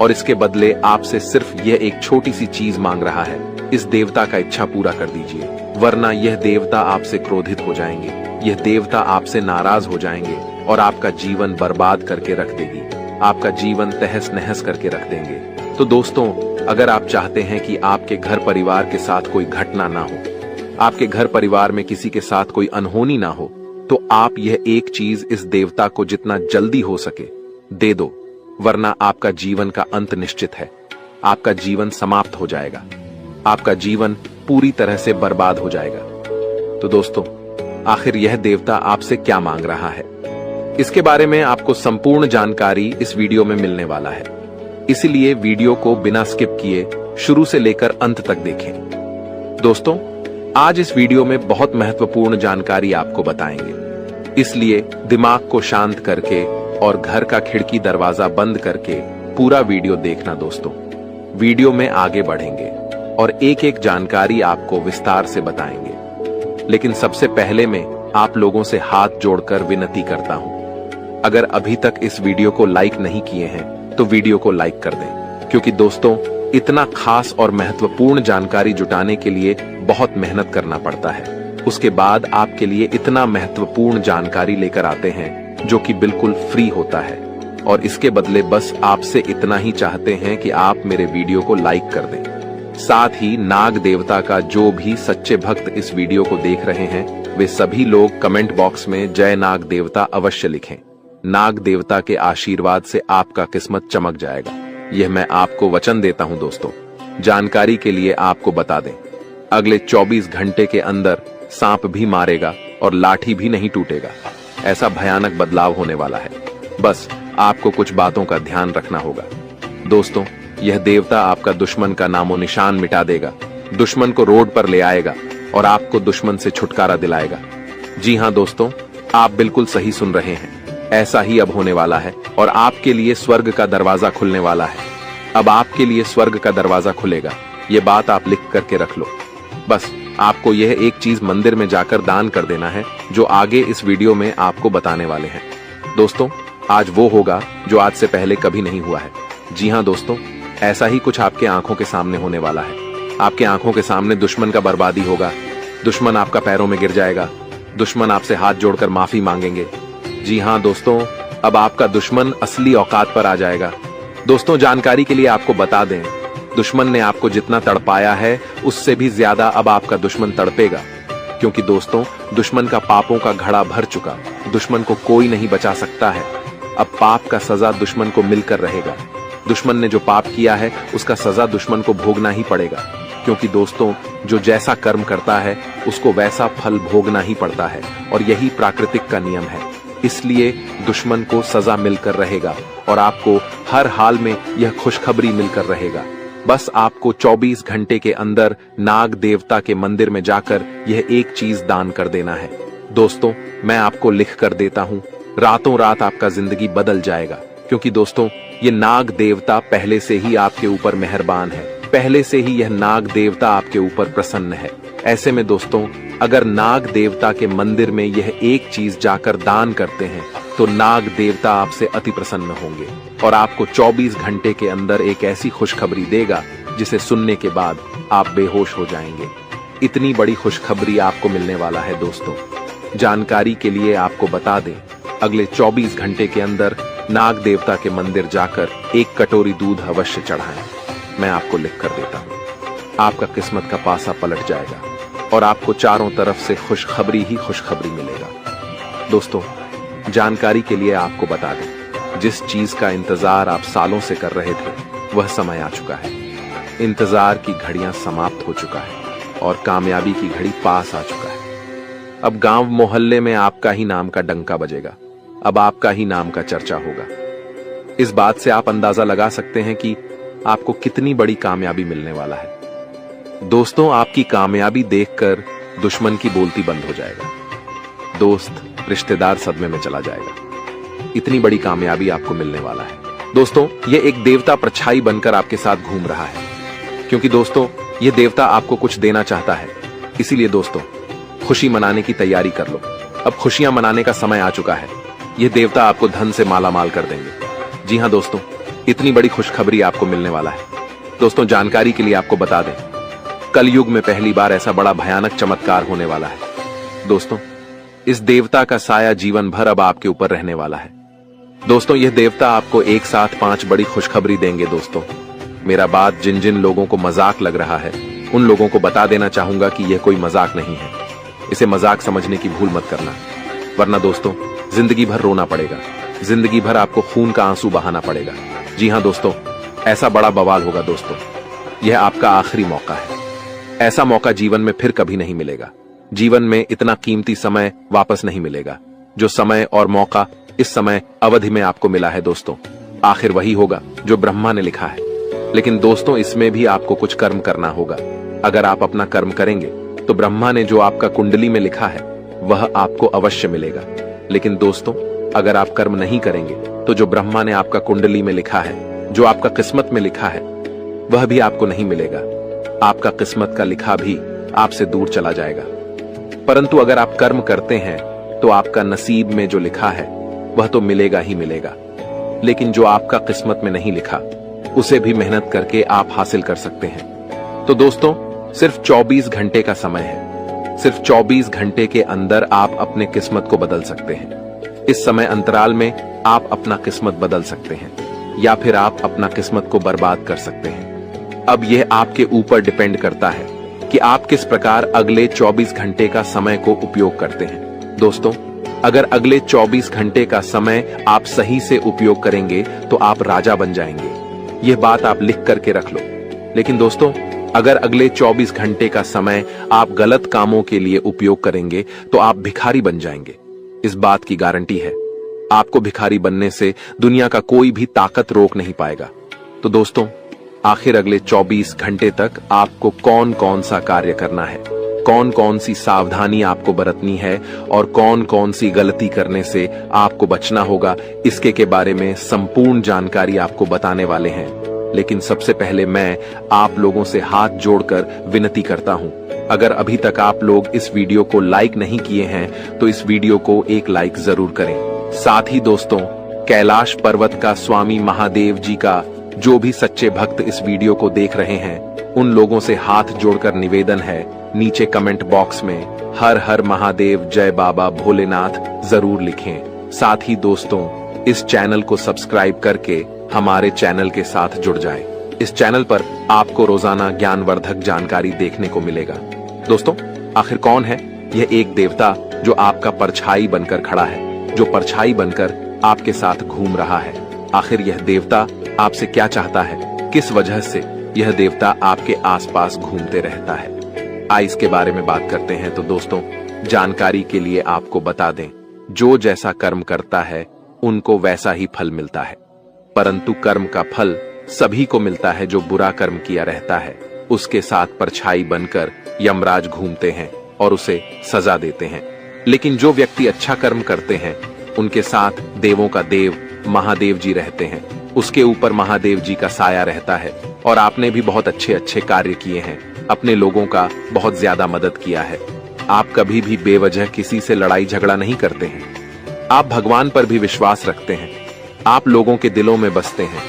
और इसके बदले आपसे सिर्फ यह एक छोटी सी चीज मांग रहा है। इस देवता का इच्छा पूरा कर दीजिए, वरना यह देवता आपसे क्रोधित हो जाएंगे। यह देवता आपसे नाराज हो जाएंगे और आपका जीवन बर्बाद करके रख देगी। आपका जीवन तहस नहस करके रख देंगे। तो दोस्तों, अगर आप चाहते हैं कि आपके घर परिवार के साथ कोई घटना ना हो, आपके घर परिवार में किसी के साथ कोई अनहोनी ना हो, तो आप यह एक चीज इस देवता को जितना जल्दी हो सके दे दो, वरना आपका जीवन का अंत निश्चित है। आपका जीवन समाप्त हो जाएगा। आपका जीवन पूरी तरह से बर्बाद हो जाएगा। तो दोस्तों, आखिर यह देवता आपसे क्या मांग रहा है, इसके बारे में आपको संपूर्ण जानकारी इस वीडियो में मिलने वाला है। इसलिए वीडियो को बिना स्किप किए शुरू से लेकर अंत तक देखें। दोस्तों, आज इस वीडियो में बहुत महत्वपूर्ण जानकारी आपको बताएंगे, इसलिए दिमाग को शांत करके और घर का खिड़की दरवाजा बंद करके पूरा वीडियो देखना दोस्तों। वीडियो में आगे बढ़ेंगे और एक एक जानकारी आपको विस्तार से बताएंगे, लेकिन सबसे पहले मैं आप लोगों से हाथ जोड़कर विनती करता हूं, अगर अभी तक इस वीडियो को लाइक नहीं किए हैं तो वीडियो को लाइक कर दें, क्योंकि दोस्तों इतना खास और महत्वपूर्ण जानकारी जुटाने के लिए बहुत मेहनत करना पड़ता है। उसके बाद आपके लिए इतना महत्वपूर्ण जानकारी लेकर आते हैं जो कि बिल्कुल फ्री होता है, और इसके बदले बस आपसे इतना ही चाहते हैं कि आप मेरे वीडियो को लाइक कर दें। साथ ही नाग देवता का जो भी सच्चे भक्त इस वीडियो को देख रहे हैं वे सभी लोग कमेंट बॉक्स में जय नाग देवता अवश्य लिखें। नाग देवता के आशीर्वाद से आपका किस्मत चमक जाएगा, यह मैं आपको वचन देता हूं दोस्तों। जानकारी के लिए आपको बता दें, अगले 24 घंटे के अंदर सांप भी मारेगा और लाठी भी नहीं टूटेगा, ऐसा भयानक बदलाव होने वाला है। बस आपको कुछ बातों का ध्यान रखना होगा दोस्तों। यह देवता आपका दुश्मन का नामो निशान मिटा देगा, दुश्मन को रोड पर ले आएगा और आपको दुश्मन से छुटकारा दिलाएगा। जी हां दोस्तों, आप बिल्कुल सही सुन रहे हैं, ऐसा ही अब होने वाला है और आपके लिए स्वर्ग का दरवाजा खुलने वाला है। अब आपके लिए स्वर्ग का दरवाजा खुलेगा, ये बात आप लिख करके रख लो। बस आपको यह एक चीज मंदिर में जाकर दान कर देना है, जो आगे इस वीडियो में आपको बताने वाले हैं दोस्तों। आज वो होगा जो आज से पहले कभी नहीं हुआ है। जी हाँ दोस्तों, ऐसा ही कुछ आपके आंखों के सामने होने वाला है। आपके आंखों के सामने दुश्मन का बर्बादी होगा, दुश्मन आपका पैरों में गिर जाएगा, दुश्मन आपसे हाथ जोड़कर माफी मांगेंगे। जी हाँ दोस्तों, अब आपका दुश्मन असली औकात पर आ जाएगा। दोस्तों जानकारी के लिए आपको बता दें, दुश्मन ने आपको जितना तड़पाया है उससे भी ज्यादा अब आपका दुश्मन तड़पेगा, क्योंकि दोस्तों दुश्मन का पापों का घड़ा भर चुका, दुश्मन को कोई नहीं बचा सकता है। अब पाप का सजा दुश्मन को मिलकर रहेगा। दुश्मन ने जो पाप किया है उसका सजा दुश्मन को भोगना ही पड़ेगा, क्योंकि दोस्तों जो जैसा कर्म करता है उसको वैसा फल भोगना ही पड़ता है, और यही प्राकृतिक का नियम है। इसलिए दुश्मन को सजा मिलकर रहेगा और आपको हर हाल में यह खुशखबरी मिलकर रहेगा। बस आपको 24 घंटे के अंदर नाग देवता के मंदिर में जाकर यह एक चीज दान कर देना है दोस्तों। मैं आपको लिख कर देता हूं, रातों रात आपका जिंदगी बदल जाएगा, क्योंकि दोस्तों ये नाग देवता पहले से ही आपके ऊपर मेहरबान है, पहले से ही यह नाग देवता आपके ऊपर प्रसन्न है। ऐसे में दोस्तों अगर नाग देवता के मंदिर में यह एक चीज जाकर दान करते हैं तो नाग देवता आपसे अति प्रसन्न होंगे और आपको 24 घंटे के अंदर एक ऐसी खुशखबरी देगा जिसे सुनने के बाद आप बेहोश हो जाएंगे। इतनी बड़ी खुशखबरी आपको मिलने वाला है दोस्तों। जानकारी के लिए आपको बता दें, अगले 24 घंटे के अंदर नाग देवता के मंदिर जाकर एक कटोरी दूध अवश्य चढ़ाएं। मैं आपको लिख कर देता हूं, आपका किस्मत का पासा पलट जाएगा और आपको चारों तरफ से खुशखबरी ही खुशखबरी मिलेगा। दोस्तों जानकारी के लिए आपको बता दें, जिस चीज का इंतजार आप सालों से कर रहे थे वह समय आ चुका है। इंतजार की घड़ियां समाप्त हो चुका है और कामयाबी की घड़ी पास आ चुका है। अब गांव मोहल्ले में आपका ही नाम का डंका बजेगा, अब आपका ही नाम का चर्चा होगा। इस बात से आप अंदाजा लगा सकते हैं कि आपको कितनी बड़ी कामयाबी मिलने वाला है। दोस्तों आपकी कामयाबी देखकर दुश्मन की बोलती बंद हो जाएगा, दोस्त रिश्तेदार सदमे में चला जाएगा। इतनी बड़ी कामयाबी आपको मिलने वाला है दोस्तों। ये एक देवता परछाई बनकर आपके साथ घूम रहा है, क्योंकि दोस्तों ये देवता आपको कुछ देना चाहता है। इसीलिए दोस्तों खुशी मनाने की तैयारी कर लो, अब खुशियां मनाने का समय आ चुका है। ये देवता आपको धन से माला माल कर देंगे। जी हाँ दोस्तों, इतनी बड़ी खुशखबरी आपको मिलने वाला है। दोस्तों जानकारी के लिए आपको बता दें, कलयुग में पहली बार ऐसा बड़ा भयानक चमत्कार होने वाला है। दोस्तों इस देवता का साया जीवन भर अब आपके ऊपर रहने वाला है। दोस्तों यह देवता आपको एक साथ 5 बड़ी खुशखबरी देंगे। दोस्तों मेरा बात जिन जिन लोगों को मजाक लग रहा है उन लोगों को बता देना चाहूंगा कि यह कोई मजाक नहीं है। इसे मजाक समझने की भूल मत करना, वरना दोस्तों जिंदगी भर रोना पड़ेगा, जिंदगी भर आपको खून का आंसू बहाना पड़ेगा। जी हाँ दोस्तों, ऐसा बड़ा बवाल होगा दोस्तों। यह आपका आखिरी मौका है, ऐसा मौका जीवन में फिर कभी नहीं मिलेगा। जीवन में इतना कीमती समय वापस नहीं मिलेगा। जो समय और मौका इस समय अवधि में आपको मिला है दोस्तों, आखिर वही होगा जो ब्रह्मा ने लिखा है। लेकिन दोस्तों इसमें भी आपको कुछ कर्म करना होगा। अगर आप अपना कर्म करेंगे तो ब्रह्मा ने जो आपका कुंडली में लिखा है वह आपको अवश्य मिलेगा। लेकिन दोस्तों, अगर आप कर्म नहीं करेंगे तो जो ब्रह्मा ने आपका कुंडली में लिखा है, जो आपका किस्मत में लिखा है, वह भी आपको नहीं मिलेगा। आपका किस्मत का लिखा भी आपसे दूर चला जाएगा। परंतु अगर आप कर्म करते हैं तो आपका नसीब में जो लिखा है वह तो मिलेगा ही मिलेगा। लेकिन जो आपका किस्मत में नहीं लिखा, उसे भी मेहनत करके आप हासिल कर सकते हैं। तो दोस्तों, सिर्फ 24 घंटे का समय है। सिर्फ 24 घंटे के अंदर आप अपने किस्मत को बदल सकते हैं। इस समय अंतराल में आप अपना किस्मत बदल सकते हैं या फिर आप अपना किस्मत को बर्बाद कर सकते हैं। अब यह आपके ऊपर डिपेंड करता है कि आप किस प्रकार अगले 24 घंटे का समय को उपयोग करते हैं। दोस्तों, अगर अगले 24 घंटे का समय आप सही से उपयोग करेंगे तो आप राजा बन जाएंगे। यह बात आप लिख करके रख लो। लेकिन दोस्तों, अगर अगले 24 घंटे का समय आप गलत कामों के लिए उपयोग करेंगे तो आप भिखारी बन जाएंगे। इस बात की गारंटी है। आपको भिखारी बनने से दुनिया का कोई भी ताकत रोक नहीं पाएगा। तो दोस्तों, आखिर अगले 24 घंटे तक आपको कौन कौन सा कार्य करना है, कौन कौन सी सावधानी आपको बरतनी है और कौन कौन सी गलती करने से आपको बचना होगा, इसके के बारे में संपूर्ण जानकारी आपको बताने वाले हैं। लेकिन सबसे पहले मैं आप लोगों से हाथ जोड़कर विनती करता हूं, अगर अभी तक आप लोग इस वीडियो को लाइक नहीं किए हैं तो इस वीडियो को एक लाइक जरूर करें। साथ ही दोस्तों, कैलाश पर्वत का स्वामी महादेव जी का जो भी सच्चे भक्त इस वीडियो को देख रहे हैं, उन लोगों से हाथ जोड़कर निवेदन है, नीचे कमेंट बॉक्स में हर हर महादेव जय बाबा भोलेनाथ जरूर लिखें। साथ ही दोस्तों, इस चैनल को सब्सक्राइब करके हमारे चैनल के साथ जुड़ जाएं। इस चैनल पर आपको रोजाना ज्ञानवर्धक जानकारी देखने को मिलेगा। दोस्तों, आखिर कौन है यह एक देवता जो आपका परछाई बनकर खड़ा है, जो परछाई बनकर आपके साथ घूम रहा है? आखिर यह देवता आपसे क्या चाहता है? किस वजह से यह देवता आपके आसपास घूमते रहता है? आइए इसके बारे में बात करते हैं। तो दोस्तों, जानकारी के लिए आपको बता दें, जो जैसा कर्म करता है उनको वैसा ही फल मिलता है। परंतु कर्म का फल सभी को मिलता है जो बुरा कर्म किया रहता है। उसके साथ परछाई बनकर यमराज घूमते हैं और उसे सजा देते हैं। लेकिन जो व्यक्ति अच्छा कर्म करते हैं उनके साथ देवों का देव महादेव जी रहते हैं। उसके ऊपर महादेव जी का साया रहता है। और आपने भी बहुत अच्छे अच्छे कार्य किए हैं, अपने लोगों का बहुत ज्यादा मदद किया है। आप कभी भी बेवजह किसी से लड़ाई झगड़ा नहीं करते हैं। आप भगवान पर भी विश्वास रखते हैं। आप लोगों के दिलों में बसते हैं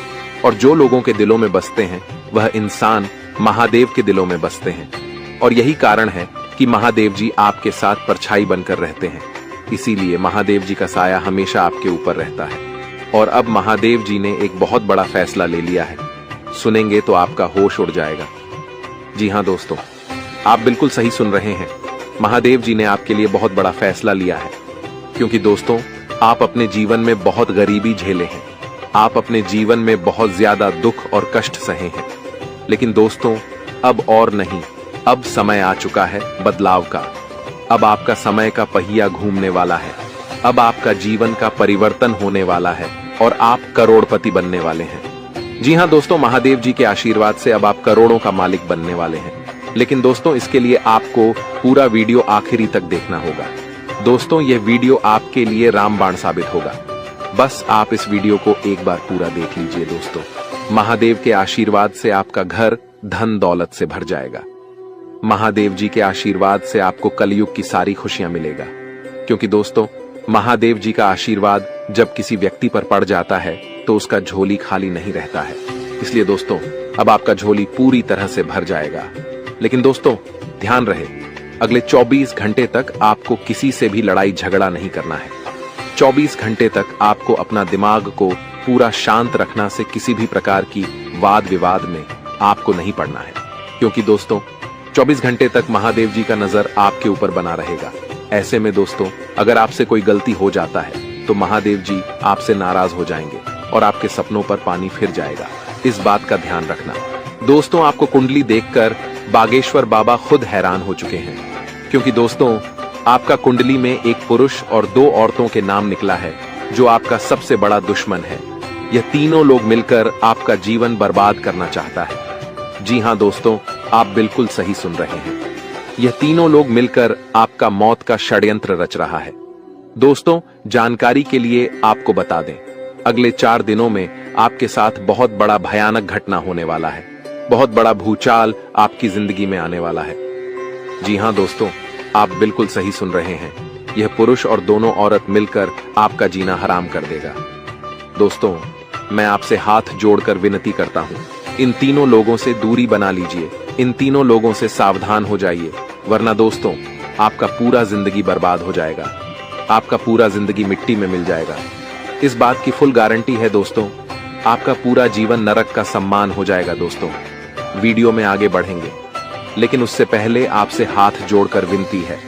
और जो लोगों के दिलों में बसते हैं वह इंसान महादेव के दिलों में बसते हैं। और यही कारण है कि महादेव जी आपके साथ परछाई बनकर रहते हैं। इसीलिए महादेव जी का साया हमेशा आपके ऊपर रहता है। और अब महादेव जी ने एक बहुत बड़ा फैसला ले लिया है। सुनेंगे तो आपका होश उड़ जाएगा। जी हाँ दोस्तों, आप बिल्कुल सही सुन रहे हैं। महादेव जी ने आपके लिए बहुत बड़ा फैसला लिया है। क्योंकि दोस्तों, आप अपने जीवन में बहुत गरीबी झेले हैं। आप अपने जीवन में बहुत ज्यादा दुख और कष्ट सहे हैं। लेकिन दोस्तों, अब और नहीं, अब समय आ चुका है बदलाव का। अब आपका समय का पहिया घूमने वाला है। अब आपका जीवन का परिवर्तन होने वाला है और आप करोड़पति बनने वाले हैं। जी हाँ दोस्तों, महादेव जी के आशीर्वाद से अब आप करोड़ों का मालिक बनने वाले हैं। लेकिन दोस्तों, इसके लिए आपको पूरा वीडियो आखिरी तक देखना होगा। दोस्तों, यह वीडियो आपके लिए रामबाण साबित होगा। बस आप इस वीडियो को एक बार पूरा देख लीजिए। दोस्तों, महादेव के आशीर्वाद से आपका घर धन दौलत से भर जाएगा। महादेव जी के आशीर्वाद से आपको कलयुग की सारी खुशियां मिलेगा। क्योंकि दोस्तों, महादेव जी का आशीर्वाद जब किसी व्यक्ति पर पड़ जाता है तो उसका झोली खाली नहीं रहता है। इसलिए दोस्तों, अब आपका झोली पूरी तरह से भर जाएगा। लेकिन दोस्तों, ध्यान रहे, अगले 24 घंटे तक आपको किसी से भी लड़ाई झगड़ा नहीं करना है। 24 घंटे तक आपको अपना दिमाग को पूरा शांत रखना से किसी भी प्रकार की वाद विवाद में आपको नहीं पड़ना है। क्योंकि दोस्तों, 24 घंटे तक महादेव जी का नजर आपके ऊपर बना रहेगा। ऐसे में दोस्तों, अगर आपसे कोई गलती हो जाता है तो महादेव जी आपसे नाराज हो जाएंगे और आपके सपनों पर पानी फिर जाएगा। इस बात का ध्यान रखना। दोस्तों, आपको कुंडली देखकर बागेश्वर बाबा खुद हैरान हो चुके हैं। क्योंकि दोस्तों, आपका कुंडली में एक पुरुष और 2 औरतों के नाम निकला है जो आपका सबसे बड़ा दुश्मन है। यह तीनों लोग मिलकर आपका जीवन बर्बाद करना चाहता है। जी हाँ दोस्तों, आप बिल्कुल सही सुन रहे हैं। यह तीनों लोग मिलकर आपका मौत का षड्यंत्र रच रहा है। दोस्तों, जानकारी के लिए आपको बता दें, अगले 4 दिनों में आपके साथ बहुत बड़ा भयानक घटना होने वाला है। बहुत बड़ा भूचाल आपकी जिंदगी में आने वाला है। जी हां दोस्तों, आप बिल्कुल सही सुन रहे हैं। यह पुरुष और दोनों औरत मिलकर आपका जीना हराम कर देगा। दोस्तों, मैं आपसे हाथ जोड़कर विनती करता हूं, इन तीनों लोगों से दूरी बना लीजिए। इन तीनों लोगों से सावधान हो जाइए, वरना दोस्तों आपका पूरा जिंदगी बर्बाद हो जाएगा। आपका पूरा जिंदगी मिट्टी में मिल जाएगा। इस बात की फुल गारंटी है दोस्तों, आपका पूरा जीवन नरक का सम्मान हो जाएगा। दोस्तों, वीडियो में आगे बढ़ेंगे, लेकिन उससे पहले आपसे हाथ जोड़कर विनती है,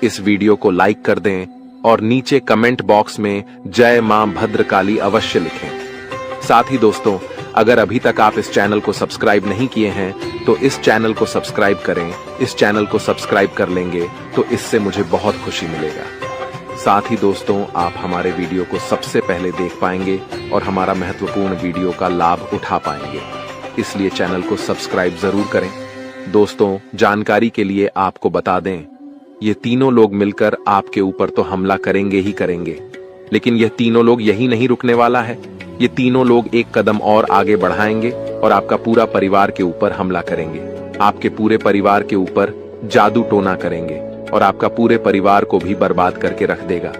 इस वीडियो को लाइक कर दें और नीचे कमेंट बॉक्स में जय मां भद्रकाली अवश्य लिखें। साथ ही दोस्तों, अगर अभी तक आप इस चैनल को सब्सक्राइब नहीं किए हैं तो इस चैनल को सब्सक्राइब करें। इस चैनल को सब्सक्राइब कर लेंगे तो इससे मुझे बहुत खुशी मिलेगा। साथ ही दोस्तों, आप हमारे वीडियो को सबसे पहले देख पाएंगे और हमारा महत्वपूर्ण वीडियो का लाभ उठा पाएंगे, इसलिए चैनल को सब्सक्राइब जरूर करें। दोस्तों, जानकारी के लिए आपको बता दें, ये तीनों लोग मिलकर आपके ऊपर तो हमला करेंगे ही करेंगे, लेकिन यह तीनों लोग यही नहीं रुकने वाला है। ये तीनों लोग एक कदम और आगे बढ़ाएंगे और आपका पूरा परिवार के ऊपर हमला करेंगे। आपके पूरे परिवार के ऊपर जादू टोना करेंगे और आपका पूरे परिवार को भी बर्बाद करके रख देगा।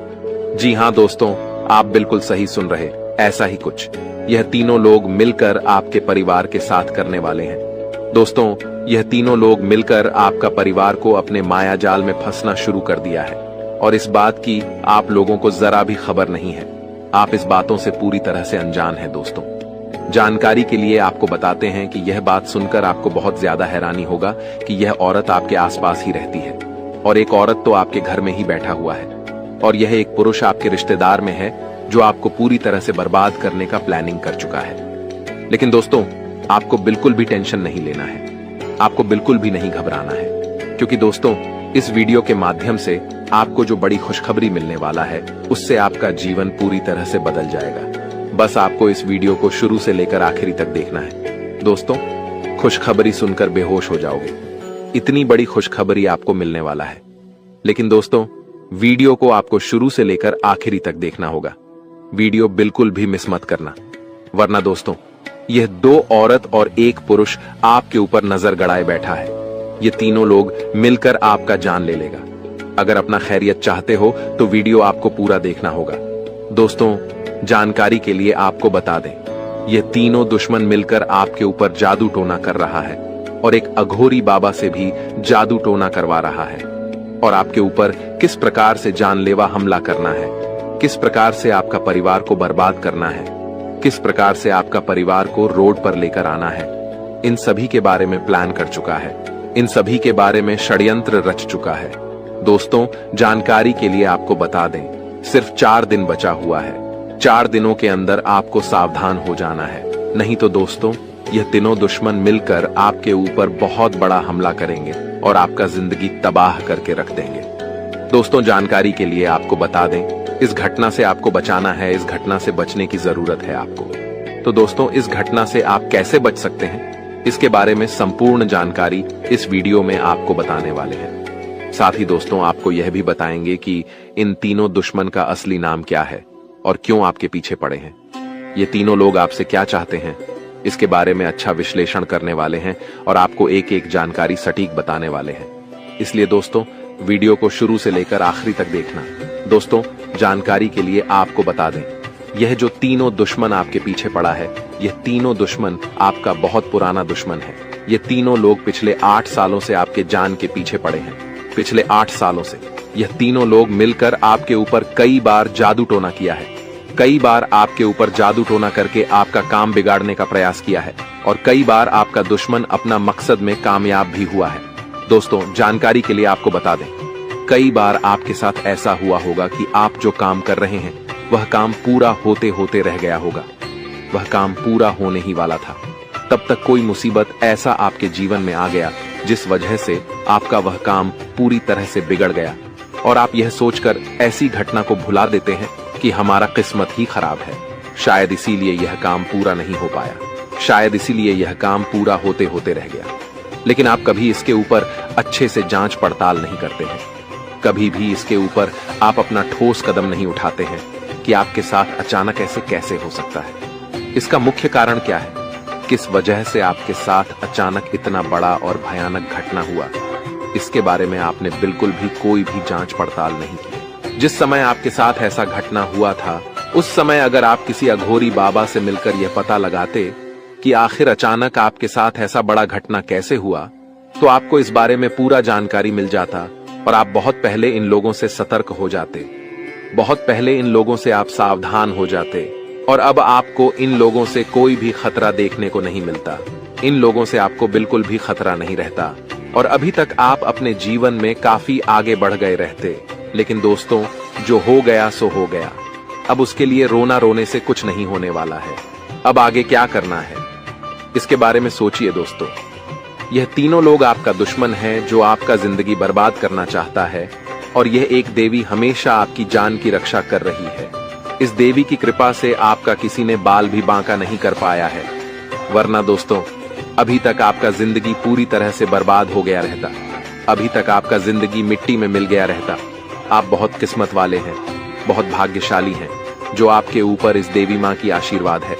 जी हां दोस्तों, आप बिल्कुल सही सुन रहे, ऐसा ही कुछ यह तीनों लोग मिलकर आपके परिवार के साथ करने वाले हैं। दोस्तों, यह तीनों लोग मिलकर आपका परिवार को अपने माया जाल में फंसना शुरू कर दिया है और इस बात की आप लोगों को जरा भी खबर नहीं है। आप इस बातों से पूरी तरह से अनजान हैं। दोस्तों, जानकारी के लिए आपको बताते हैं कि यह बात सुनकर आपको बहुत ज्यादा हैरानी होगा कि यह औरत आपके आसपास ही रहती है और एक औरत तो आपके घर में ही बैठा हुआ है और यह एक पुरुष आपके रिश्तेदार में है जो आपको पूरी तरह से बर्बाद करने का प्लानिंग कर चुका है। लेकिन दोस्तों, आपको बिल्कुल भी टेंशन नहीं लेना है, आपको बिल्कुल भी नहीं घबराना है, क्योंकि दोस्तों इस वीडियो के माध्यम से आपको जो बड़ी खुशखबरी मिलने वाला है उससे आपका जीवन पूरी तरह से बदल जाएगा। बस आपको इस वीडियो को शुरू से लेकर आखिरी तक देखना है। दोस्तों, खुशखबरी सुनकर बेहोश हो जाओगे, इतनी बड़ी खुशखबरी आपको मिलने वाला है। लेकिन दोस्तों, वीडियो को आपको शुरू से लेकर आखिरी तक देखना होगा। वीडियो बिल्कुल भी मिस मत करना, वरना दोस्तों यह 2 औरत और 1 पुरुष आपके ऊपर नजर गड़ाए बैठा है। ये तीनों लोग मिलकर आपका जान ले लेगा। अगर अपना खैरियत चाहते हो तो वीडियो आपको पूरा देखना होगा। दोस्तों, जानकारी के लिए आपको बता दें, ये तीनों दुश्मन मिलकर आपके ऊपर जादू टोना कर रहा है और एक अघोरी बाबा से भी जादू टोना करवा रहा है और आपके ऊपर किस प्रकार से जानलेवा हमला करना है, किस प्रकार से आपका परिवार को बर्बाद करना है, किस प्रकार से आपका परिवार को रोड पर लेकर आना है, इन सभी के बारे में प्लान कर चुका है। इन सभी के बारे में षड्यंत्र रच चुका है। दोस्तों, जानकारी के लिए आपको बता दें, सिर्फ 4 दिन बचा हुआ है। 4 दिनों के अंदर आपको सावधान हो जाना है, नहीं तो दोस्तों यह तीनों दुश्मन मिलकर आपके ऊपर बहुत बड़ा हमला करेंगे और आपका जिंदगी तबाह करके रख देंगे। दोस्तों, जानकारी के लिए आपको बता दें, इस घटना से आपको बचाना है, इस घटना से बचने की जरूरत है आपको। तो दोस्तों, इस घटना से आप कैसे बच सकते हैं, इसके बारे में संपूर्ण जानकारी इस वीडियो में आपको बताने वाले हैं। साथ ही दोस्तों, आपको यह भी बताएंगे कि इन तीनों दुश्मन का असली नाम क्या है और क्यों आपके पीछे पड़े हैं। ये तीनों लोग आपसे क्या चाहते हैं, इसके बारे में अच्छा विश्लेषण करने वाले हैं और आपको एक एक जानकारी सटीक बताने वाले हैं। इसलिए दोस्तों, वीडियो को शुरू से लेकर आखिरी तक देखना। दोस्तों, जानकारी के लिए आपको बता दें, यह जो तीनों दुश्मन आपके पीछे पड़ा है, यह तीनों दुश्मन आपका बहुत पुराना दुश्मन है। ये तीनों लोग पिछले 8 सालों से आपके जान के पीछे पड़े हैं। पिछले 8 सालों से यह तीनों लोग मिलकर आपके ऊपर कई बार जादू टोना किया है। कई बार आपके ऊपर जादू टोना करके आपका काम बिगाड़ने का प्रयास किया है और कई बार आपका दुश्मन अपना मकसद में कामयाब भी हुआ है। दोस्तों, जानकारी के लिए आपको बता दें, कई बार आपके साथ ऐसा हुआ होगा कि आप जो काम कर रहे हैं वह काम पूरा होते होते रह गया होगा। वह काम पूरा होने ही वाला था, तब तक कोई मुसीबत ऐसा आपके जीवन में आ गया जिस वजह से आपका वह काम पूरी तरह से बिगड़ गया और आप यह सोचकर ऐसी घटना को भुला देते हैं कि हमारा किस्मत ही खराब है, शायद इसीलिए यह काम पूरा नहीं हो पाया, शायद इसीलिए यह काम पूरा होते होते रह गया। लेकिन आप कभी इसके ऊपर अच्छे से जांच पड़ताल नहीं करते हैं। कभी भी इसके ऊपर आप अपना ठोस कदम नहीं उठाते हैं कि आपके साथ अचानक ऐसे कैसे हो सकता है। इसका मुख्य कारण क्या है? किस वजह से आपके साथ अचानक इतना बड़ा और भयानक घटना हुआ? इसके बारे में आपने बिल्कुल भी कोई भी जांच पड़ताल नहीं की। जिस समय आपके साथ ऐसा घटना हुआ था, उस समय अगर आप किसी अघोरी बाबा से मिलकर यह पता लगाते कि आखिर अचानक आपके साथ ऐसा बड़ा घटना कैसे हुआ, तो आपको इस बारे में पूरा जानकारी मिल जाता और आप बहुत पहले इन लोगों से सतर्क हो जाते। बहुत पहले इन लोगों से आप सावधान हो जाते और अब आपको इन लोगों से कोई भी खतरा देखने को नहीं मिलता। इन लोगों से आपको बिल्कुल भी खतरा नहीं रहता और अभी तक आप अपने जीवन में काफी आगे बढ़ गए रहते। लेकिन दोस्तों, जो हो गया सो हो गया। अब उसके लिए रोना रोने से कुछ नहीं होने वाला है। अब आगे क्या करना है, इसके बारे में सोचिए दोस्तों। यह तीनों लोग आपका दुश्मन है जो आपका जिंदगी बर्बाद करना चाहता है, और यह एक देवी हमेशा आपकी जान की रक्षा कर रही है। इस देवी की कृपा से आपका किसी ने बाल भी बांका नहीं कर पाया है, वरना दोस्तों अभी तक आपका जिंदगी पूरी तरह से बर्बाद हो गया रहता। अभी तक आपका जिंदगी मिट्टी में मिल गया रहता। आप बहुत किस्मत वाले हैं, बहुत भाग्यशाली हैं जो आपके ऊपर इस देवी माँ की आशीर्वाद है।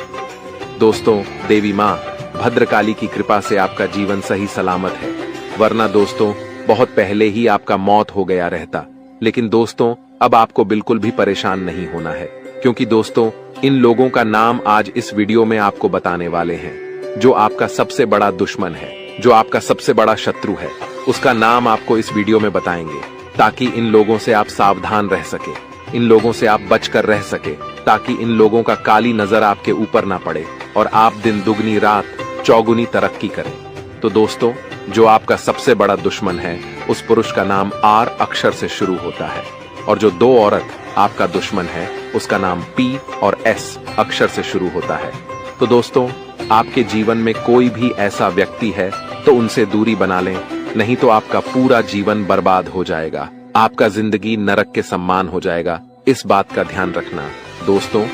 दोस्तों, देवी माँ भद्रकाली की कृपा से आपका जीवन सही सलामत है, वरना दोस्तों बहुत पहले ही आपका मौत हो गया रहता। लेकिन दोस्तों, अब आपको बिल्कुल भी परेशान नहीं होना है, क्योंकि दोस्तों इन लोगों का नाम आज इस वीडियो में आपको बताने वाले हैं। जो आपका सबसे बड़ा दुश्मन है, जो आपका सबसे बड़ा शत्रु है, उसका नाम आपको इस वीडियो में बताएंगे, ताकि इन लोगों से आप सावधान रह सके, इन लोगों से आप बचकर रह सके, ताकि इन लोगों का काली नजर आपके ऊपर ना पड़े और आप दिन दुगनी रात चौगुनी तरक्की करें। तो दोस्तों, जो आपका सबसे बड़ा दुश्मन है, उस पुरुष का नाम आर अक्षर से शुरू होता है, और जो दो औरत आपका दुश्मन है, उसका नाम पी और एस अक्षर से शुरू होता है। तो दोस्तों, आपके जीवन में कोई भी ऐसा व्यक्ति है तो उनसे दूरी बना लें, नहीं तो आपका पूरा जीवन बर्बाद हो जाएगा। आपका जिंदगी नरक के सम्मान हो जाएगा। इस बात का ध्यान रखना दोस्तों।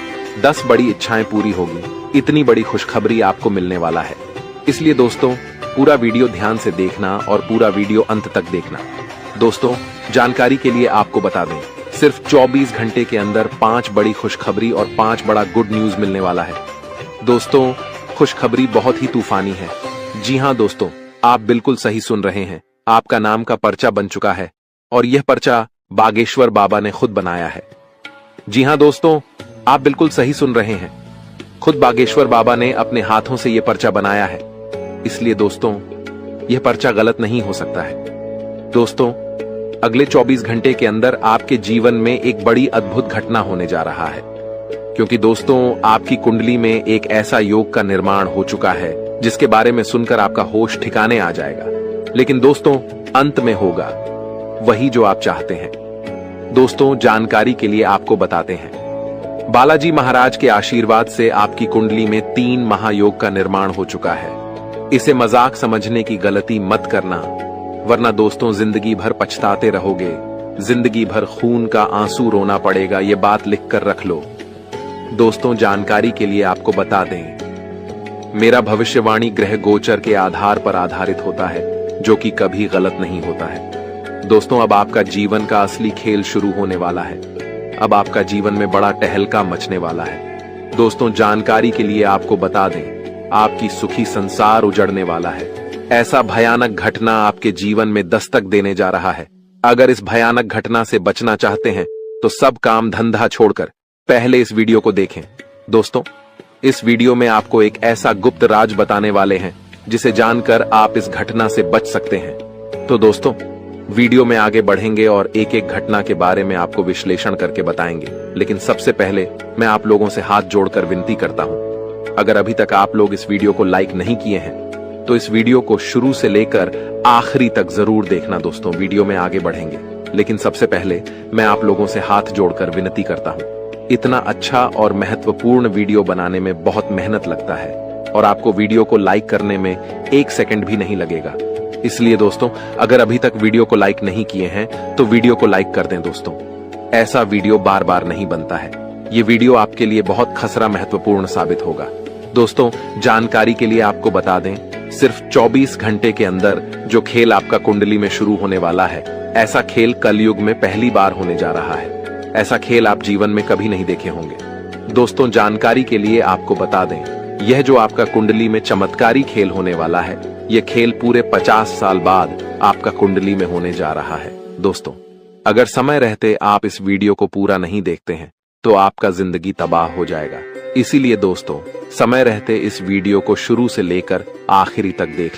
10 बड़ी इच्छाएं पूरी होगी, इतनी बड़ी खुशखबरी आपको मिलने वाला है। इसलिए दोस्तों, पूरा वीडियो ध्यान से देखना और पूरा वीडियो अंत तक देखना। दोस्तों, जानकारी के लिए आपको बता दें, सिर्फ 24 घंटे के अंदर 5 बड़ी खुशखबरी और 5 बड़ा गुड न्यूज मिलने वाला है। दोस्तों, खुशखबरी बहुत ही तूफानी है। जी हाँ दोस्तों, आप बिल्कुल सही सुन रहे हैं। आपका नाम का पर्चा बन चुका है और यह पर्चा बागेश्वर बाबा ने खुद बनाया है। जी हाँ दोस्तों, आप बिल्कुल सही सुन रहे हैं। खुद बागेश्वर बाबा ने अपने हाथों से यह पर्चा बनाया है। इसलिए दोस्तों, यह पर्चा गलत नहीं हो सकता है। दोस्तों, अगले 24 घंटे के अंदर आपके जीवन में एक बड़ी अद्भुत घटना होने जा रहा है, क्योंकि दोस्तों आपकी कुंडली में एक ऐसा योग का निर्माण हो चुका है जिसके बारे में सुनकर आपका होश ठिकाने आ जाएगा। लेकिन दोस्तों, अंत में होगा वही जो आप चाहते हैं। दोस्तों, जानकारी के लिए आपको बताते हैं, बालाजी महाराज के आशीर्वाद से आपकी कुंडली में 3 महायोग का निर्माण हो चुका है। इसे मजाक समझने की गलती मत करना, वरना दोस्तों जिंदगी भर पछताते रहोगे। जिंदगी भर खून का आंसू रोना पड़ेगा, ये बात लिख कर रख लो। दोस्तों, जानकारी के लिए आपको बता दें, मेरा भविष्यवाणी ग्रह गोचर के आधार पर आधारित होता है, जो कि कभी गलत नहीं होता है। दोस्तों, अब आपका जीवन का असली खेल शुरू होने वाला है। अब आपका जीवन में बड़ा टहलका मचने वाला है। दोस्तों, जानकारी के लिए आपको बता दें, आपकी सुखी संसार उजड़ने वाला है। ऐसा भयानक घटना आपके जीवन में दस्तक देने जा रहा है। अगर इस भयानक घटना से बचना चाहते हैं तो सब काम धंधा छोड़कर पहले इस वीडियो को देखें। दोस्तों, इस वीडियो में आपको एक ऐसा गुप्त राज बताने वाले हैं जिसे जानकर आप इस घटना से बच सकते हैं। तो दोस्तों, वीडियो में आगे बढ़ेंगे और एक एक घटना के बारे में आपको विश्लेषण करके बताएंगे। लेकिन सबसे पहले मैं आप लोगों से हाथ जोड़कर विनती करता हूं, अगर अभी तक आप लोग इस वीडियो को लाइक नहीं किए हैं तो इस वीडियो को शुरू से लेकर आखिरी तक जरूर देखना। दोस्तों, वीडियो में आगे बढ़ेंगे, लेकिन सबसे पहले मैं आप लोगों से हाथ जोड़कर विनती करता हूं। इतना अच्छा और महत्वपूर्ण वीडियो बनाने में बहुत मेहनत लगता है और आपको वीडियो को लाइक करने में 1 सेकंड भी नहीं लगेगा। इसलिए दोस्तों, अगर अभी तक वीडियो को लाइक नहीं किए हैं तो वीडियो को लाइक कर दें। दोस्तों, ऐसा वीडियो बार बार नहीं बनता है। ये वीडियो आपके लिए बहुत खसरा महत्वपूर्ण साबित होगा। दोस्तों, जानकारी के लिए आपको बता दें, सिर्फ 24 घंटे के अंदर जो खेल आपका कुंडली में शुरू होने वाला है, ऐसा खेल कलयुग में पहली बार होने जा रहा है। ऐसा खेल आप जीवन में कभी नहीं देखे होंगे। दोस्तों, जानकारी के लिए आपको बता दें, यह जो आपका कुंडली में चमत्कारी खेल होने वाला है, यह खेल पूरे 50 साल बाद आपका कुंडली में होने जा रहा है। दोस्तों, अगर समय रहते आप इस वीडियो को पूरा नहीं देखते हैं तो आपका जिंदगी तबाह हो जाएगा। इसीलिए दोस्तों, समय रहते इस वीडियो को शुरू से लेकर आखिरी तक देख